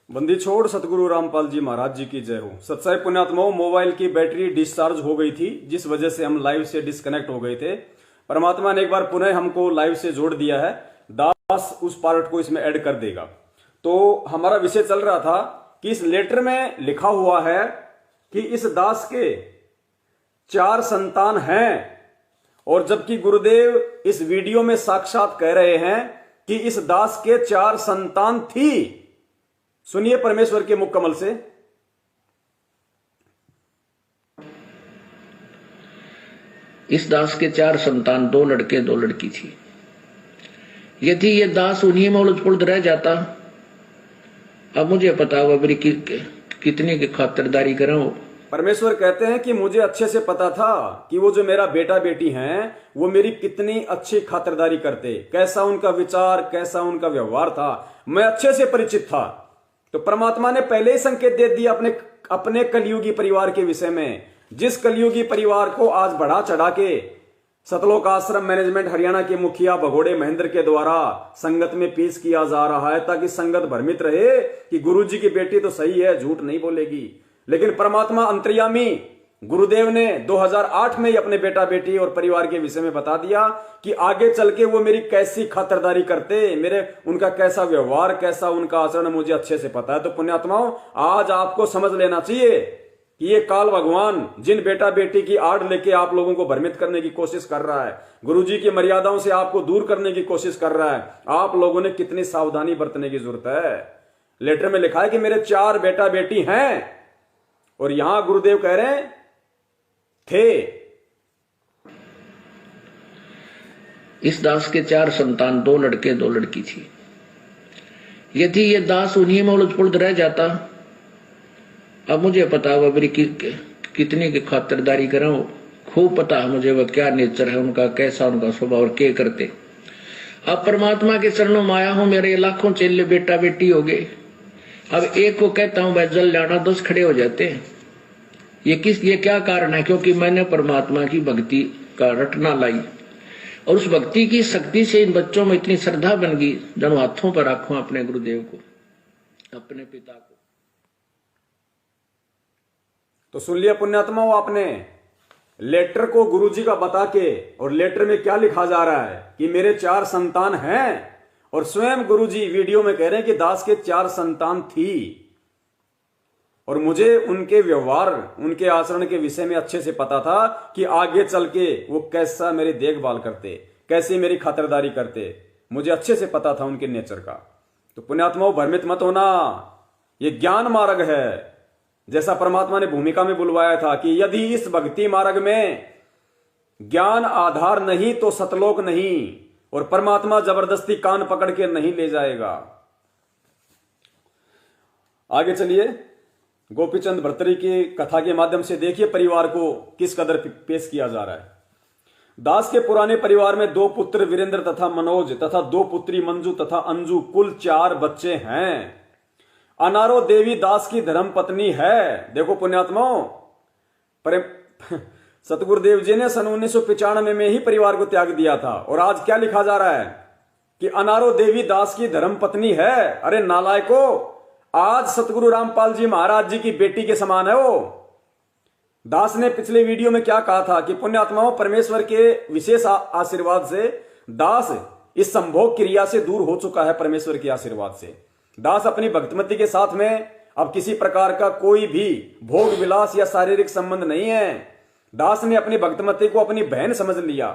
बंदी छोड़ सतगुरु रामपाल जी महाराज जी की जय हो। सत्साई पुण्यात्माओं, मोबाइल की बैटरी डिस्चार्ज हो गई थी, जिस वजह से हम लाइव से डिस्कनेक्ट हो गए थे। परमात्मा ने एक बार पुनः हमको लाइव से जोड़ दिया है। दास उस पार्ट को इसमें ऐड कर देगा। तो हमारा विषय चल रहा था कि इस लेटर में लिखा हुआ है कि इस दास के 4 संतान हैं, और जबकि गुरुदेव इस वीडियो में साक्षात कह रहे हैं कि इस दास के 4 संतान थी। सुनिए परमेश्वर के मुख कमल से। इस दास के 4 संतान, 2 लड़के 2 लड़की थी। यदि ये दास उन्हीं में उलझ पुलझ रह जाता, अब मुझे पता हुआ मेरी कितनी की खातिरदारी करें वो। परमेश्वर कहते हैं कि मुझे अच्छे से पता था कि वो जो मेरा बेटा बेटी हैं वो मेरी कितनी अच्छी खातिरदारी करते, कैसा उनका विचार, कैसा उनका व्यवहार था, मैं अच्छे से परिचित था। तो परमात्मा ने पहले ही संकेत दे दिया अपने कलयुगी परिवार के विषय में, जिस कलयुगी परिवार को आज बढ़ा चढ़ा के सतलोक आश्रम मैनेजमेंट हरियाणा के मुखिया भगोड़े महेंद्र के द्वारा संगत में पेश किया जा रहा है, ताकि संगत भ्रमित रहे कि गुरुजी की बेटी तो सही है, झूठ नहीं बोलेगी। लेकिन परमात्मा अंतर्यामी गुरुदेव ने 2008 में ही अपने बेटा बेटी और परिवार के विषय में बता दिया कि आगे चल के वो मेरी कैसी खातिरदारी करते, उनका कैसा व्यवहार, कैसा उनका आचरण मुझे अच्छे से पता है। तो पुण्यात्माओं, आज आपको समझ लेना चाहिए कि ये काल भगवान जिन बेटा बेटी की आड़ लेके आप लोगों को भ्रमित करने की कोशिश कर रहा है, गुरुजी की मर्यादाओं से आपको दूर करने की कोशिश कर रहा है, आप लोगों ने कितनी सावधानी बरतने की जरूरत है। लेटर में लिखा है कि मेरे 4 बेटा बेटी हैं, और यहां गुरुदेव कह रहे हैं थे। इस दास के 4 संतान, 2 लड़के 2 लड़की थी। यदि ये दास उन्हीं में उलझ पुलझ रह जाता, अब मुझे पता हुआ मेरी कितनी की खातिरदारी करें वो। खूब पता है मुझे वह क्या नेचर है उनका, कैसा उनका स्वभाव और क्या करते। अब परमात्मा के चरणों में आया हूं, मेरे लाखों चेले बेटा बेटी हो गए। अब एक को कहता हूं भाई जल जाना, 10 खड़े हो जाते हैं। ये क्या कारण है? क्योंकि मैंने परमात्मा की भक्ति का रटना लाई, और उस भक्ति की शक्ति से इन बच्चों में इतनी श्रद्धा बन गई, जब हाथों पर रखूं अपने गुरुदेव को, अपने पिता को। तो सुन लिया पुण्यात्माओं आपने लेटर को गुरुजी का बता के, और लेटर में क्या लिखा जा रहा है कि मेरे 4 संतान हैं, और स्वयं गुरुजी वीडियो में कह रहे हैं कि दास के 4 संतान थी, और मुझे उनके व्यवहार, उनके आचरण के विषय में अच्छे से पता था कि आगे चल के वो कैसा मेरी देखभाल करते, कैसी मेरी खातिरदारी करते, मुझे अच्छे से पता था उनके नेचर का। तो पुण्यात्माओं, भ्रमित मत होना, ये ज्ञान मार्ग है। जैसा परमात्मा ने भूमिका में बुलवाया था कि यदि इस भक्ति मार्ग में ज्ञान आधार नहीं तो सतलोक नहीं, और परमात्मा जबरदस्ती कान पकड़ के नहीं ले जाएगा। आगे चलिए, गोपीचंद भर्तरी की कथा के माध्यम से देखिए परिवार को किस कदर पेश किया जा रहा है। दास के पुराने परिवार में 2 पुत्र वीरेंद्र तथा मनोज तथा 2 पुत्री मंजू तथा अंजू, कुल 4 बच्चे हैं। अनारो देवी दास की धर्म पत्नी है। देखो पुण्यात्माओं, सतगुरुदेव जी ने सन 1995 में ही परिवार को त्याग दिया था, और आज क्या लिखा जा रहा है कि अनारो देवी दास की धर्म पत्नी है। अरे नालायको, आज सतगुरु रामपाल जी महाराज जी की बेटी के समान है वो। दास ने पिछले वीडियो में क्या कहा था कि पुण्यात्माओं, परमेश्वर के विशेष आशीर्वाद से दास इस संभोग क्रिया से दूर हो चुका है। परमेश्वर के आशीर्वाद से दास अपनी भक्तिमती के साथ में अब किसी प्रकार का कोई भी भोग विलास या शारीरिक संबंध नहीं है। दास ने अपनी भक्तिमती को अपनी बहन समझ लिया,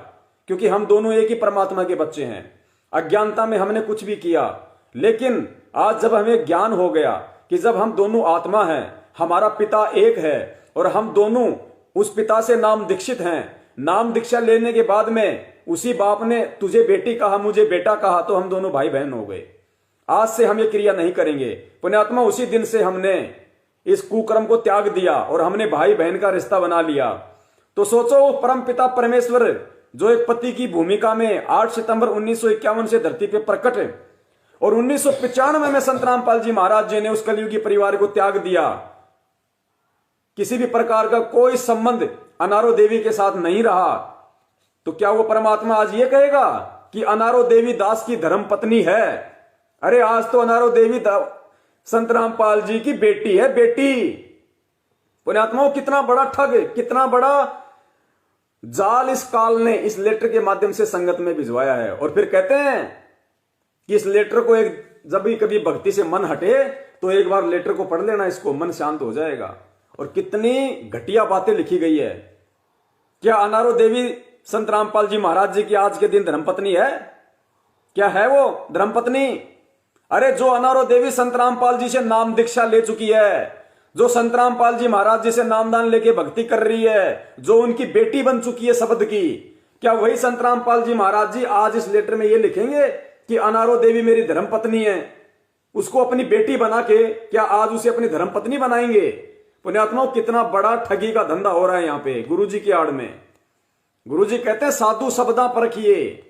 क्योंकि हम दोनों एक ही परमात्मा के बच्चे हैं। अज्ञानता में हमने कुछ भी किया, लेकिन आज जब हमें ज्ञान हो गया कि जब हम दोनों आत्मा हैं, हमारा पिता एक है, और हम दोनों उस पिता से नाम दीक्षित हैं। नाम दीक्षा लेने के बाद में उसी बाप ने तुझे बेटी कहा, मुझे बेटा कहा, तो हम दोनों भाई बहन हो गए। आज से हम ये क्रिया नहीं करेंगे। पुण्यात्मा, उसी दिन से हमने इस कुकर्म को त्याग दिया और हमने भाई बहन का रिश्ता बना लिया। तो सोचो, परम पिता परमेश्वर जो एक पति की भूमिका में 8 सितंबर 1951 से धरती पे प्रकट है, और 1995 में संत रामपाल जी महाराज जी ने उस कलयुगी परिवार को त्याग दिया। किसी भी प्रकार का कोई संबंध अनारो देवी के साथ नहीं रहा। तो क्या वो परमात्मा आज ये कहेगा कि अनारो देवी दास की धर्म पत्नी है? अरे आज तो अनारो देवी संत रामपाल जी की बेटी है, बेटी। पुण्यात्माओं, कितना बड़ा ठग, कितना बड़ा जाल इस काल ने इस लेटर के माध्यम से संगत में भिजवाया है। और फिर कहते हैं कि इस लेटर को एक जब भी कभी भक्ति से मन हटे तो एक बार लेटर को पढ़ लेना, इसको मन शांत हो जाएगा। और कितनी घटिया बातें लिखी गई है। क्या अनारो देवी संत रामपाल जी महाराज जी की आज के दिन धर्मपत्नी है? क्या है वो धर्मपत्नी? अरे जो अनारो देवी संत रामपाल जी से नाम दीक्षा ले चुकी है, जो संत रामपाल जी महाराज जी से नामदान लेके भक्ति कर रही है, जो उनकी बेटी बन चुकी है शब्द की, क्या वही संत रामपाल जी महाराज जी आज इस लेटर में ये लिखेंगे कि अनारो देवी मेरी धर्मपत्नी है? उसको अपनी बेटी बना के क्या आज उसे अपनी धर्मपत्नी बनाएंगे? पुण्यात्माओं, कितना बड़ा ठगी का धंधा हो रहा है यहाँ पे गुरुजी की आड़ में। गुरुजी कहते हैं साधु शब्दा परखिए,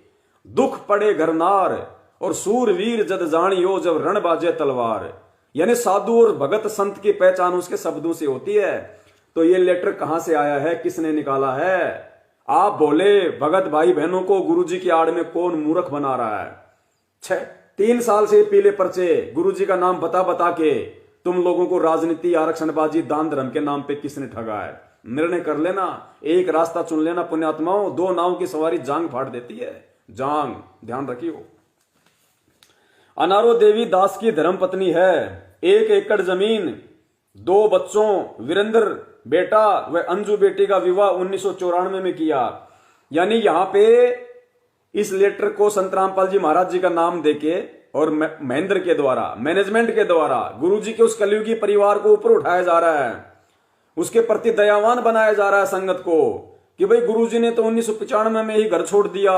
दुख पड़े घरनार, और सूरवीर जद जानियो जब रण बाजे तलवार। यानी साधु और भगत संत की पहचान उसके शब्दों से होती है। तो ये लेटर कहां से आया है, किसने निकाला है? आप बोले भगत भाई बहनों को गुरुजी की आड़ में कौन मूर्ख बना रहा है? 3 साल से पीले पर्चे गुरुजी का नाम बता बता के तुम लोगों को राजनीति, आरक्षणबाजी, दान धर्म के नाम पे किसने ठगा है? निर्णय कर लेना, एक रास्ता चुन लेना। पुण्यात्माओं, 2 नाव की सवारी जांग फाड़ देती है, जांग, ध्यान रखियो। अनारो देवी दास की धर्मपत्नी है। 1 एकड़ जमीन, 2 बच्चों, वीरेंद्र बेटा व अंजू बेटी का विवाह 1994 में किया। यानी यहां पे इस लेटर को संत रामपाल जी महाराज जी का नाम देके और महेंद्र के द्वारा, मैनेजमेंट के द्वारा गुरुजी के उस कलयुगी परिवार को ऊपर उठाया जा रहा है, उसके प्रति दयावान बनाया जा रहा है संगत को कि भाई गुरुजी ने तो 1995 में ही घर छोड़ दिया,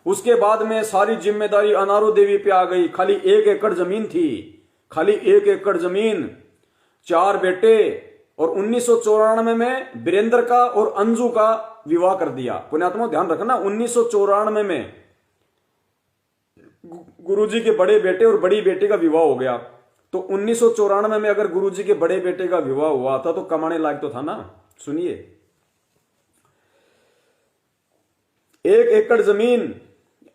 उसके बाद में सारी जिम्मेदारी अनारो देवी पे आ गई। खाली 1 एकड़ जमीन थी, खाली 1 एकड़ जमीन, 4 बेटे, और 1994 में वीरेंद्र का और अंजू का विवाह कर दिया। पुण्यात्मा ध्यान रखना, 1994 में गुरुजी के बड़े बेटे और बड़ी बेटी का विवाह हो गया। तो 1994 में अगर गुरुजी के बड़े बेटे का विवाह हुआ था तो कमाने लायक तो था ना। सुनिए, 1 एकड़ जमीन,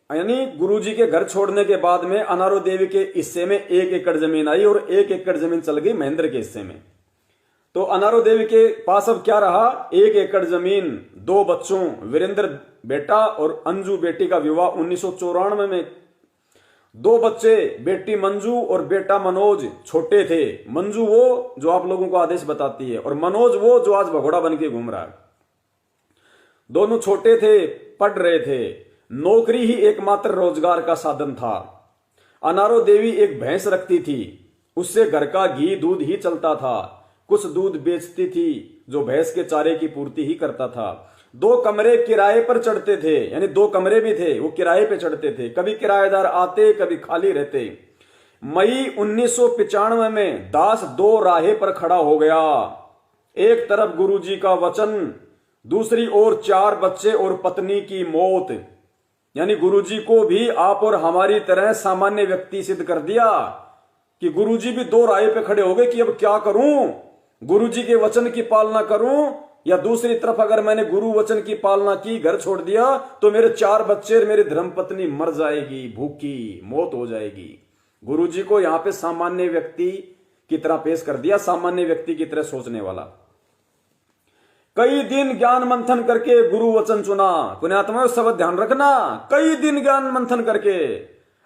यानी गुरुजी के घर छोड़ने के बाद में अनारो देवी के हिस्से में 1 एकड़ जमीन आई और 1 एकड़ जमीन चल गई महेंद्र के हिस्से में। तो अनारो देवी के पास अब क्या रहा? 1 एकड़ जमीन, 2 बच्चों, वीरेंद्र बेटा और अंजू बेटी का विवाह 1994 में। 2 बच्चे, बेटी मंजू और बेटा मनोज छोटे थे। मंजू वो जो आप लोगों को आदेश बताती है और मनोज वो जो आज भगोड़ा बन के घूम रहा है। दोनों छोटे थे, पढ़ रहे थे। नौकरी ही एकमात्र रोजगार का साधन था। अनारो देवी एक भैंस रखती थी, उससे घर का घी दूध ही चलता था। कुछ दूध बेचती थी जो भैंस के चारे की पूर्ति ही करता था। 2 कमरे किराए पर चढ़ते थे, यानी 2 कमरे भी थे, वो किराए पे चढ़ते थे। कभी किराएदार आते, कभी खाली रहते। मई 1995 में दास 2 राहे पर खड़ा हो गया। एक तरफ गुरुजी का वचन, दूसरी ओर 4 बच्चे और पत्नी की मौत। यानी गुरुजी को भी आप और हमारी तरह सामान्य व्यक्ति सिद्ध कर दिया कि गुरुजी भी 2 राहे पे खड़े हो गए कि अब क्या करूं, गुरुजी के वचन की पालना करूं या दूसरी तरफ अगर मैंने गुरु वचन की पालना की, घर छोड़ दिया, तो मेरे 4 बच्चे और मेरी धर्मपत्नी मर जाएगी, भूखी मौत हो जाएगी। गुरुजी को यहां पे सामान्य व्यक्ति की तरह पेश कर दिया, सामान्य व्यक्ति की तरह सोचने वाला। कई दिन ज्ञान मंथन करके गुरु वचन चुना। पुण्यात्मा शब्द ध्यान रखना, कई दिन ज्ञान मंथन करके।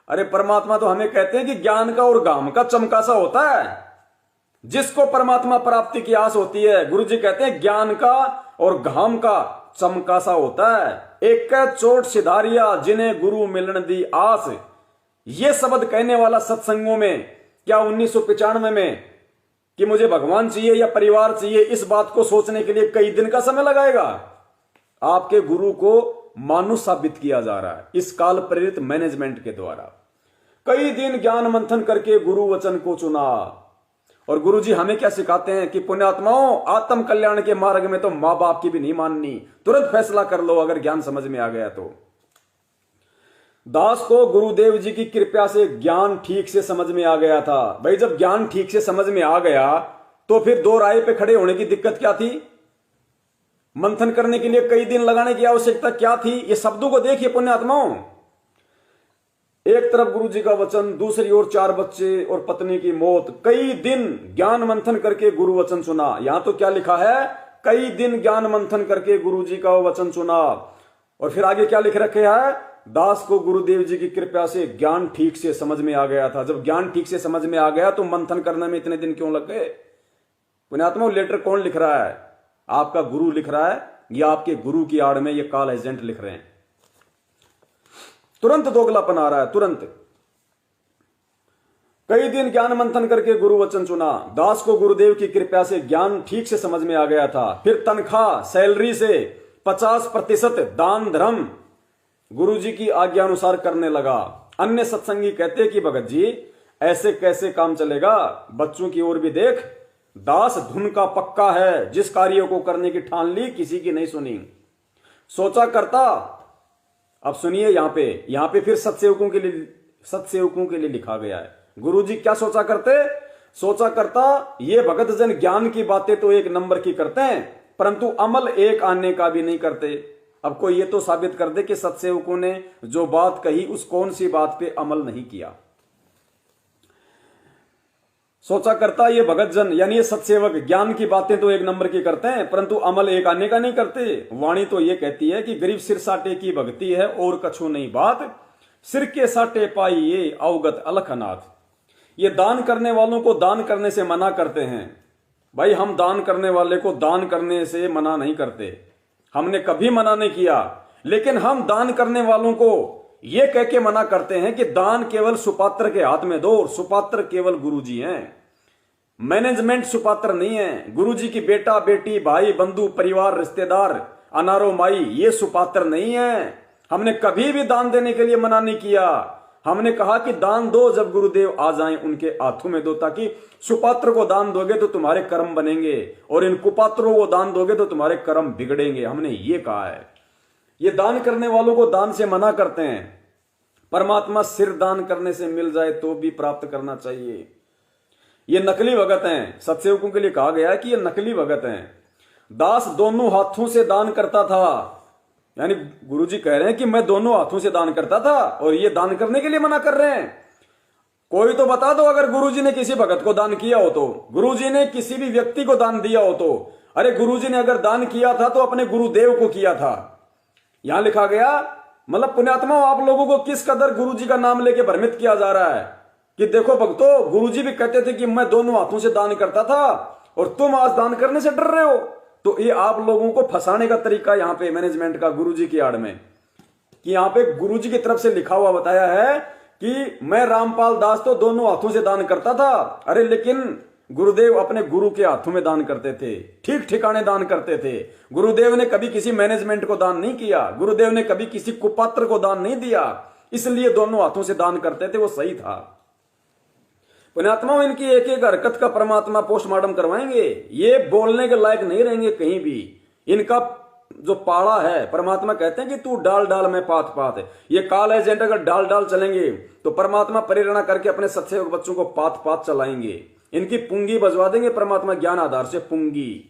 अरे परमात्मा तो हमें कहते हैं कि ज्ञान का और घाम का चमकासा होता है। जिसको परमात्मा प्राप्ति की आस होती है, गुरुजी कहते हैं ज्ञान का और घाम का चमकासा होता है। एक चोट सिधारिया जिन्हें गुरु मिलन दी आस। ये शब्द कहने वाला सत्संगों में क्या 1995 में कि मुझे भगवान चाहिए या परिवार चाहिए, इस बात को सोचने के लिए कई दिन का समय लगाएगा। आपके गुरु को मानुष साबित किया जा रहा है इस काल प्रेरित मैनेजमेंट के द्वारा। कई दिन ज्ञान मंथन करके गुरु वचन को चुना। और गुरुजी हमें क्या सिखाते हैं कि पुण्यात्माओं, आत्म कल्याण के मार्ग में तो मां बाप की भी नहीं माननी, तुरंत फैसला कर लो अगर ज्ञान समझ में आ गया तो। दास को गुरुदेव जी की कृपा से ज्ञान ठीक से समझ में आ गया था। भाई जब ज्ञान ठीक से समझ में आ गया तो फिर 2 राय पे खड़े होने की दिक्कत क्या थी? मंथन करने के लिए कई दिन लगाने की आवश्यकता क्या थी? ये शब्दों को देखिए पुण्यात्माओं। एक तरफ गुरु जी का वचन, दूसरी ओर 4 बच्चे और पत्नी की मौत। कई दिन ज्ञान मंथन करके गुरु वचन सुना। यहां तो क्या लिखा है, कई दिन ज्ञान मंथन करके गुरु जी का वचन सुना। और फिर आगे क्या लिख रखे है, दास को गुरुदेव जी की कृपा से ज्ञान ठीक से समझ में आ गया था। जब ज्ञान ठीक से समझ में आ गया तो मंथन करने में इतने दिन क्यों लग गए। पुण्यात्मा, लेटर कौन लिख रहा है, आपका गुरु लिख रहा है या आपके गुरु की आड़ में ये कॉल एजेंट लिख रहे हैं। तुरंत दोगलापन आ रहा है, तुरंत। कई दिन ज्ञान मंथन करके गुरु वचन सुना। दास को गुरुदेव की कृपा से ज्ञान ठीक से समझ में आ गया था। फिर तनख्वाह सैलरी से 50% दान धर्म गुरु जी की आज्ञा अनुसार करने लगा। अन्य सत्संगी कहते कि भगत जी ऐसे कैसे काम चलेगा, बच्चों की ओर भी देख। दास धुन का पक्का है, जिस कार्य को करने की ठान ली किसी की नहीं सुनी। सोचा करता, अब सुनिए यहां पे फिर सत्सेवकों के लिए लिखा गया है। गुरु जी क्या सोचा करते, सोचा करता ये भगत जन ज्ञान की बातें तो 1 नंबर की करते हैं, परंतु अमल एक आने का भी नहीं करते। अब कोई ये तो साबित कर दे कि सत्सेवकों ने जो बात कही उस कौन सी बात पे अमल नहीं किया। सोचा करता ये भगत जन यानी ये सत्सेवक ज्ञान की बातें तो 1 नंबर की करते हैं, परंतु अमल एक आने का नहीं करते। वाणी तो ये कहती है कि गरीब सिर साटे की भक्ति है और कछु नहीं बात, सिर के साटे पाई ये अवगत अलखनाथ। ये दान करने वालों को दान करने से मना करते हैं। भाई हम दान करने वाले को दान करने से मना नहीं करते, हमने कभी मना नहीं किया, लेकिन हम दान करने वालों को ये कह के मना करते हैं कि दान केवल सुपात्र के हाथ में दो, और सुपात्र केवल गुरुजी हैं। मैनेजमेंट सुपात्र नहीं है। गुरुजी की बेटा बेटी भाई बंधु परिवार रिश्तेदार अनारो माई ये सुपात्र नहीं है। हमने कभी भी दान देने के लिए मना नहीं किया। हमने कहा कि दान दो जब गुरुदेव आ जाएं उनके हाथों में दो, ताकि सुपात्र को दान दोगे तो तुम्हारे कर्म बनेंगे और इन कुपात्रों को दान दोगे तो तुम्हारे कर्म बिगड़ेंगे। हमने ये कहा है। ये दान करने वालों को दान से मना करते हैं। परमात्मा सिर दान करने से मिल जाए तो भी प्राप्त करना चाहिए। ये नकली भगत हैं। सत्सेवकों के लिए कहा गया है कि ये नकली भगत हैं। दास दोनों हाथों से दान करता था, यानी गुरुजी कह रहे हैं कि मैं दोनों हाथों से दान करता था, और ये दान करने के लिए मना कर रहे हैं। कोई तो बता दो अगर गुरुजी ने किसी भगत को दान किया हो तो, गुरुजी ने किसी भी व्यक्ति को दान दिया हो तो। अरे गुरुजी ने अगर दान किया था तो अपने गुरुदेव को किया था। यहां लिखा गया, मतलब पुण्यात्माओं आप लोगों को किस कदर गुरुजी का नाम लेके भ्रमित किया जा रहा है कि देखो भक्तों, गुरुजी भी कहते थे कि मैं दोनों हाथों से दान करता था और तुम आज दान करने से डर रहे हो। तो ये आप लोगों को फंसाने का तरीका यहां पे मैनेजमेंट का गुरुजी की आड़ में, कि यहां पे गुरुजी की तरफ से लिखा हुआ बताया है कि मैं रामपाल दास तो दोनों हाथों से दान करता था। अरे लेकिन गुरुदेव अपने गुरु के हाथों में दान करते थे, ठीक ठिकाने दान करते थे। गुरुदेव ने कभी किसी मैनेजमेंट को दान नहीं किया, गुरुदेव ने कभी किसी कुपात्र को दान नहीं दिया, इसलिए दोनों हाथों से दान करते थे, वो सही था। पुण्यात्माओं इनकी एक एक हरकत का परमात्मा पोस्टमार्टम करवाएंगे। ये बोलने के लायक नहीं रहेंगे कहीं भी। इनका जो पाड़ा है, परमात्मा कहते हैं कि तू डाल डाल में पात पात है। ये काल एजेंट अगर डाल डाल चलेंगे तो परमात्मा परिरणा करके अपने सत्सेवक बच्चों को पात पात चलाएंगे। इनकी पुंगी बजवा देंगे परमात्मा ज्ञान आधार से पुंगी।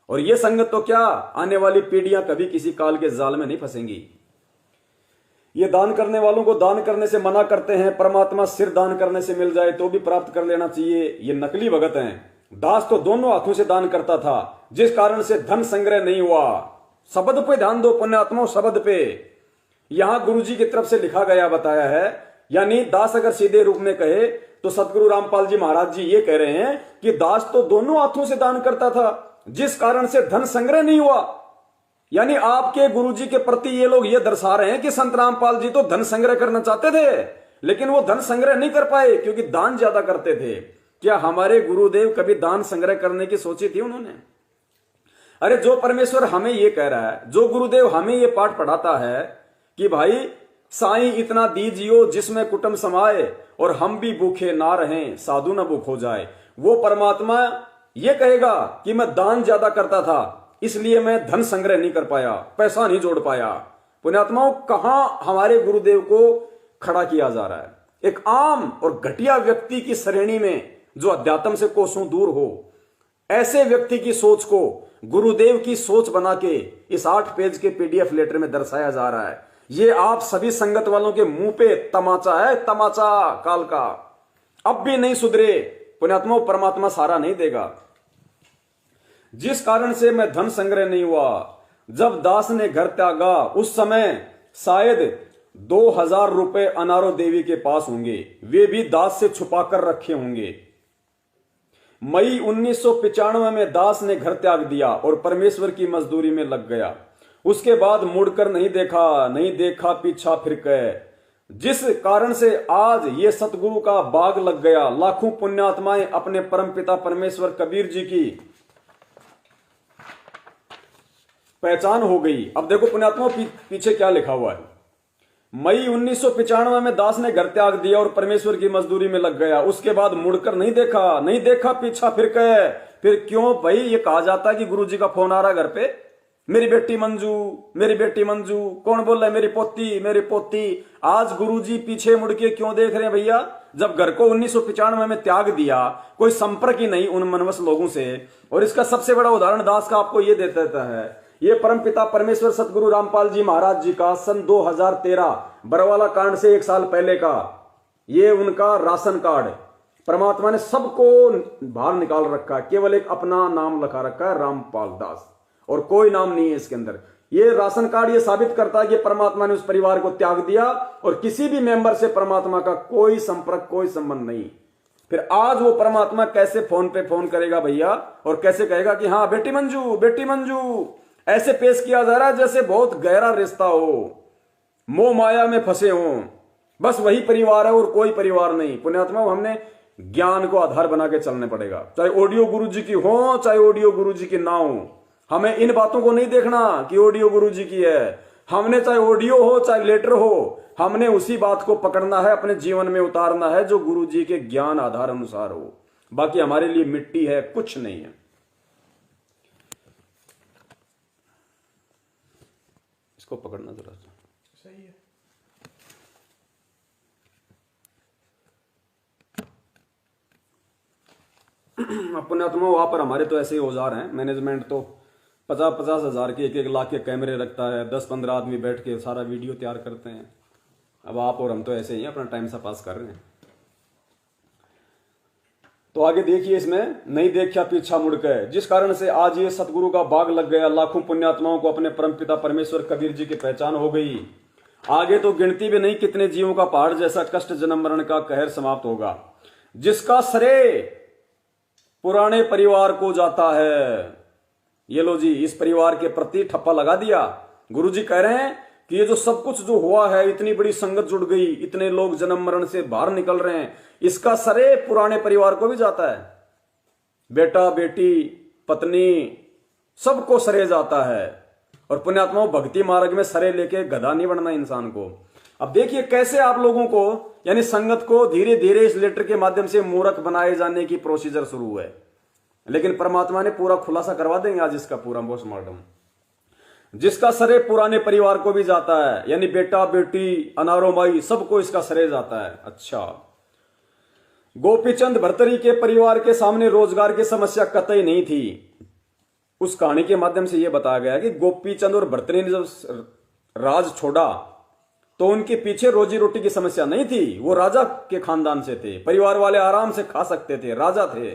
और ये संगत तो क्या, आने वाली पीढ़ियां कभी किसी काल के जाल में नहीं फंसेंगी। ये दान करने वालों को दान करने से मना करते हैं। परमात्मा सिर दान करने से मिल जाए तो भी प्राप्त कर लेना चाहिए। ये नकली भगत हैं। दास तो दोनों हाथों से दान करता था, जिस कारण से धन संग्रह नहीं हुआ। शब्द पे ध्यान दो पुण्यात्माओं, शब्द पे। यहां गुरुजी की तरफ से लिखा गया बताया है, यानी दास अगर सीधे रूप में कहे तो सतगुरु रामपाल जी महाराज जी ये कह रहे हैं कि दास तो दोनों हाथों से दान करता था, जिस कारण से धन संग्रह नहीं हुआ। यानी आपके गुरुजी के प्रति ये लोग ये दर्शा रहे हैं कि संत रामपाल जी तो धन संग्रह करना चाहते थे, लेकिन वो धन संग्रह नहीं कर पाए क्योंकि दान ज्यादा करते थे। क्या हमारे गुरुदेव कभी दान संग्रह करने की सोची थी उन्होंने? अरे जो परमेश्वर हमें ये कह रहा है, जो गुरुदेव हमें ये पाठ पढ़ाता है कि भाई साईं इतना दीजियो जिसमें कुटुंब समाए और हम भी भूखे ना रहें साधु न भूख हो जाए, वो परमात्मा ये कहेगा कि मैं दान ज्यादा करता था इसलिए मैं धन संग्रह नहीं कर पाया, पैसा नहीं जोड़ पाया। पुण्यात्माओं कहां हमारे गुरुदेव को खड़ा किया जा रहा है? एक आम और घटिया व्यक्ति की श्रेणी में जो अध्यात्म से कोसों दूर हो, ऐसे व्यक्ति की सोच को गुरुदेव की सोच बना के इस 8 पेज के PDF लेटर में दर्शाया जा रहा है। ये आप सभी संगत वालों के मुंह पे तमाचा है, तमाचा काल का। अब भी नहीं सुधरे पुण्यात्मा, परमात्मा सारा नहीं देगा। जिस कारण से मैं धन संग्रह नहीं हुआ, जब दास ने घर त्यागा उस समय शायद 2000 रुपए अनारो देवी के पास होंगे, वे भी दास से छुपा कर रखे होंगे। मई 1995 में दास ने घर त्याग दिया और परमेश्वर की मजदूरी में लग गया। उसके बाद मुड़कर नहीं देखा पीछा फिर के, जिस कारण से आज ये सतगुरु का बाग लग गया। लाखों पुण्यात्माएं अपने परमपिता परमेश्वर कबीर जी की पहचान हो गई। अब देखो पुण्यात्मा पीछे क्या लिखा हुआ है। मई 1995 में दास ने घर त्याग दिया और परमेश्वर की मजदूरी में लग गया। उसके बाद मुड़कर नहीं देखा पीछा फिर के। फिर क्यों भाई ये कहा जाता है कि गुरुजी का फोन आ रहा घर पे, मेरी बेटी मंजू, कौन बोल रहा है मेरी पोती। आज गुरुजी पीछे मुड़ के क्यों देख रहे हैं भैया, जब घर को 1995 में त्याग दिया, कोई संपर्क ही नहीं उन मनवस लोगों से। और इसका सबसे बड़ा उदाहरण दास का आपको ये देता है। ये परमपिता परमेश्वर सतगुरु रामपाल जी महाराज जी का सन 2013 बरवाला कांड से 1 साल पहले का ये उनका राशन कार्ड परमात्मा ने सबको बाहर निकाल रखा है। केवल एक अपना नाम लिखा रखा है, रामपाल दास, और कोई नाम नहीं है इसके अंदर। ये राशन कार्ड ये साबित करता है कि परमात्मा ने उस परिवार को त्याग दिया और किसी भी मेंबर से परमात्मा का कोई संपर्क, कोई संबंध नहीं। फिर आज वो परमात्मा कैसे फोन पे फोन करेगा भैया, और कैसे कहेगा कि हाँ बेटी मंजू, ऐसे पेश किया जा रहा है जैसे बहुत गहरा रिश्ता हो, मोह माया में फंसे हो, बस वही परिवार है और कोई परिवार नहीं। पुण्यात्मा, हमने ज्ञान को आधार बना के चलने पड़ेगा, चाहे ऑडियो गुरुजी की हो चाहे ऑडियो गुरुजी की ना हो। हमें इन बातों को नहीं देखना कि ऑडियो गुरुजी की है, हमने चाहे ऑडियो हो चाहे लेटर हो, हमने उसी बात को पकड़ना है, अपने जीवन में उतारना है जो गुरुजी के ज्ञान आधार अनुसार हो। बाकी हमारे लिए मिट्टी है, कुछ नहीं है। इसको पकड़ना जरा सा सही है। पुण्यात्मा, वहां पर हमारे तो ऐसे ही औजार हैं। मैनेजमेंट तो 50-50 हजार के 1-1 लाख के कैमरे रखता है, 10-15 आदमी बैठ के सारा वीडियो तैयार करते हैं। अब आप और हम तो ऐसे ही अपना टाइम सा पास कर रहे हैं। तो आगे देखिए, इसमें नहीं देखा पीछा मुड़ के, जिस कारण से आज ये सतगुरु का बाग लग गया। लाखों पुण्यात्माओं को अपने परमपिता परमेश्वर कबीर जी की पहचान हो गई। आगे तो गिनती भी नहीं कितने जीवों का पहाड़ जैसा कष्ट जन्म मरण का कहर समाप्त होगा, जिसका श्रेय पुराने परिवार को जाता है। ये लो जी, इस परिवार के प्रति ठप्पा लगा दिया। गुरुजी कह रहे हैं कि ये जो सब कुछ जो हुआ है, इतनी बड़ी संगत जुड़ गई, इतने लोग जन्म मरण से बाहर निकल रहे हैं, इसका श्रेय पुराने परिवार को भी जाता है। बेटा बेटी पत्नी सबको श्रेय जाता है। और पुण्यात्माओं, भक्ति मार्ग में श्रेय लेके गधा नहीं बनना इंसान को। अब देखिए कैसे आप लोगों को, यानी संगत को धीरे धीरे इस लेटर के माध्यम से मूर्ख बनाए जाने की प्रोसीजर शुरू है। लेकिन परमात्मा ने पूरा खुलासा करवा देंगे आज इसका पूरा पोस्टमार्टम, जिसका श्रेय पुराने परिवार को भी जाता है, यानी बेटा बेटी अनारो माई सबको इसका श्रेय जाता है। अच्छा, गोपीचंद भर्तरी के परिवार के सामने रोजगार की समस्या कतई नहीं थी। उस कहानी के माध्यम से यह बताया गया कि गोपीचंद और भर्तरी ने जब राज छोड़ा तो उनके पीछे रोजी रोटी की समस्या नहीं थी। वो राजा के खानदान से थे, परिवार वाले आराम से खा सकते थे, राजा थे।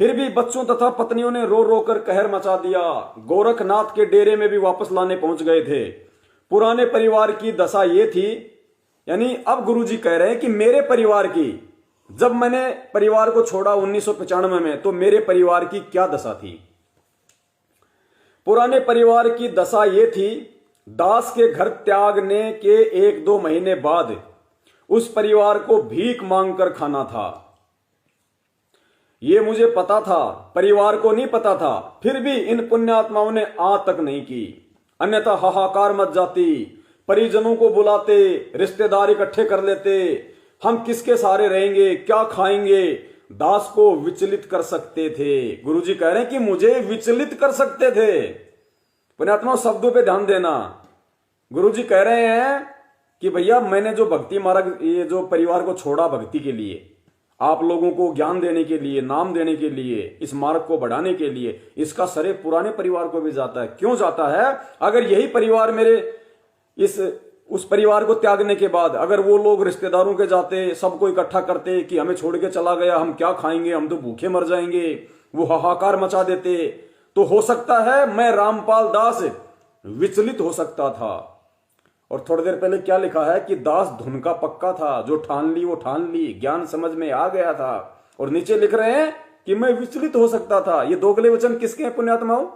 फिर भी बच्चों तथा पत्नियों ने रो रो कर कहर मचा दिया। गोरखनाथ के डेरे में भी वापस लाने पहुंच गए थे। पुराने परिवार की दशा ये थी, यानी अब गुरुजी कह रहे हैं कि मेरे परिवार की, जब मैंने परिवार को छोड़ा 1995 में, तो मेरे परिवार की क्या दशा थी। पुराने परिवार की दशा ये थी, दास के घर त्यागने के 1-2 महीने बाद उस परिवार को भीख मांगकर खाना था। ये मुझे पता था, परिवार को नहीं पता था। फिर भी इन पुण्यात्माओं ने आ तक नहीं की, अन्यथा हाहाकार मच जाती। परिजनों को बुलाते, रिश्तेदार इकट्ठे कर लेते, हम किसके सहारे रहेंगे, क्या खाएंगे। दास को विचलित कर सकते थे। गुरुजी कह रहे हैं कि मुझे विचलित कर सकते थे। पुण्यात्मा, शब्दों पे ध्यान देना। गुरुजी कह रहे हैं कि भैया मैंने जो भक्ति मार्ग, ये जो परिवार को छोड़ा भक्ति के लिए, आप लोगों को ज्ञान देने के लिए, नाम देने के लिए, इस मार्ग को बढ़ाने के लिए, इसका श्रेय पुराने परिवार को भी जाता है। क्यों जाता है? अगर यही परिवार मेरे इस उस परिवार को त्यागने के बाद अगर वो लोग रिश्तेदारों के जाते, सबको इकट्ठा करते कि हमें छोड़ के चला गया, हम क्या खाएंगे, हम तो भूखे मर जाएंगे, वो हाहाकार मचा देते, तो हो सकता है मैं रामपाल दास विचलित हो सकता था। और थोड़ी देर पहले क्या लिखा है कि दास धुन का पक्का था, जो ठान ली वो ठान ली, ज्ञान समझ में आ गया था। और नीचे लिख रहे हैं कि मैं विचलित हो सकता था। ये दोगले वचन किसके हैं पुण्यात्माओं?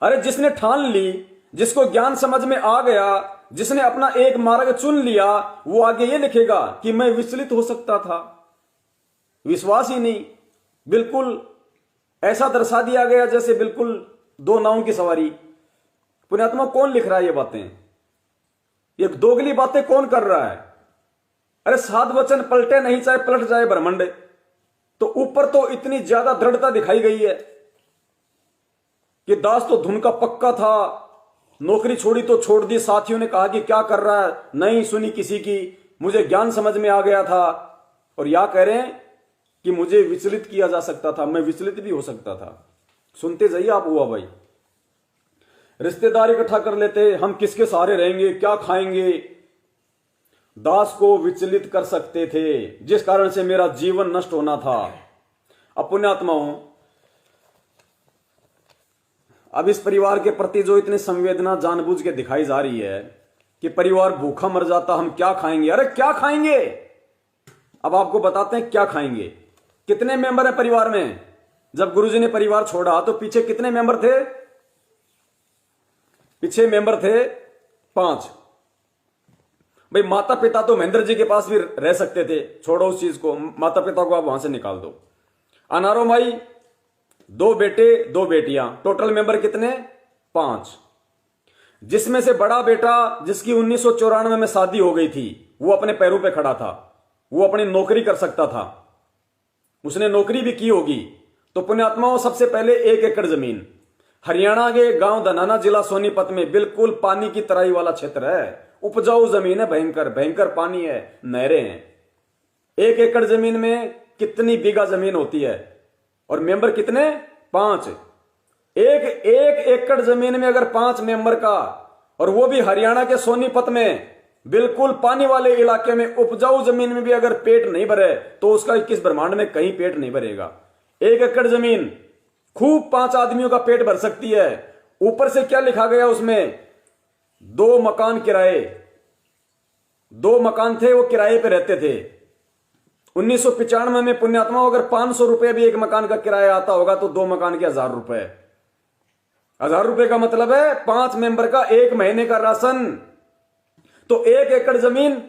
अरे जिसने ठान ली, जिसको ज्ञान समझ में आ गया, जिसने अपना एक मार्ग चुन लिया, वो आगे ये लिखेगा कि मैं विचलित हो सकता था। विश्वास ही नहीं, बिल्कुल ऐसा दर्शा दिया गया जैसे बिल्कुल दो नावों की सवारी। पुण्यात्मा कौन लिख रहा है ये बातें? ये दोगली बातें कौन कर रहा है? अरे साध वचन पलटे नहीं, चाहे पलट जाए ब्रह्मांड। तो ऊपर तो इतनी ज्यादा दृढ़ता दिखाई गई है कि दास तो धुन का पक्का था, नौकरी छोड़ी तो छोड़ दी, साथियों ने कहा कि क्या कर रहा है, नहीं सुनी किसी की, मुझे ज्ञान समझ में आ गया था। और या कह रहे हैं कि मुझे विचलित किया जा सकता था, मैं विचलित भी हो सकता था। सुनते जाइए आप। हुआ भाई, रिश्तेदार इकट्ठा कर लेते, हम किसके सहारे रहेंगे, क्या खाएंगे, दास को विचलित कर सकते थे, जिस कारण से मेरा जीवन नष्ट होना था। अब पुण्यात्माओं, अब इस परिवार के प्रति जो इतनी संवेदना जानबूझ के दिखाई जा रही है कि परिवार भूखा मर जाता, हम क्या खाएंगे। अरे क्या खाएंगे? अब आपको बताते हैं क्या खाएंगे। कितने मेंबर हैं परिवार में? जब गुरुजी ने परिवार छोड़ा तो पीछे कितने मेंबर थे? पीछे मेंबर थे 5। भाई माता पिता तो महेंद्र जी के पास भी रह सकते थे, छोड़ो उस चीज को, माता पिता को आप वहां से निकाल दो। अनारो माई, 2 बेटे 2 बेटियां, टोटल मेंबर कितने? 5। जिसमें से बड़ा बेटा जिसकी 1994 में शादी हो गई थी, वो अपने पैरों पे खड़ा था, वो अपनी नौकरी कर सकता था, उसने नौकरी भी की होगी। तो पुण्यात्माओं, सबसे पहले 1 एकड़ जमीन, हरियाणा के गांव धनाना, जिला सोनीपत में, बिल्कुल पानी की तराई वाला क्षेत्र है, उपजाऊ जमीन है, भयंकर भयंकर पानी है, नहरें हैं। 1 एकड़ जमीन में कितनी बीघा जमीन होती है? और मेंबर कितने? 5। एक एकड़ जमीन में अगर 5 मेंबर का, और वो भी हरियाणा के सोनीपत में, बिल्कुल पानी वाले इलाके में, उपजाऊ जमीन में भी अगर पेट नहीं भरे तो उसका किस ब्रह्मांड में कहीं पेट नहीं भरेगा। 1 एकड़ जमीन खूब 5 आदमियों का पेट भर सकती है। ऊपर से क्या लिखा गया उसमें? 2 मकान किराए, 2 मकान थे, वो किराए पे रहते थे। 1995 में पुण्यात्मा, अगर 500 रुपए भी एक मकान का किराया आता होगा तो 2 मकान के 1000 रुपए। 1000 रुपए का मतलब है 5 मेंबर का 1 महीने का राशन। तो 1 एकड़ जमीन,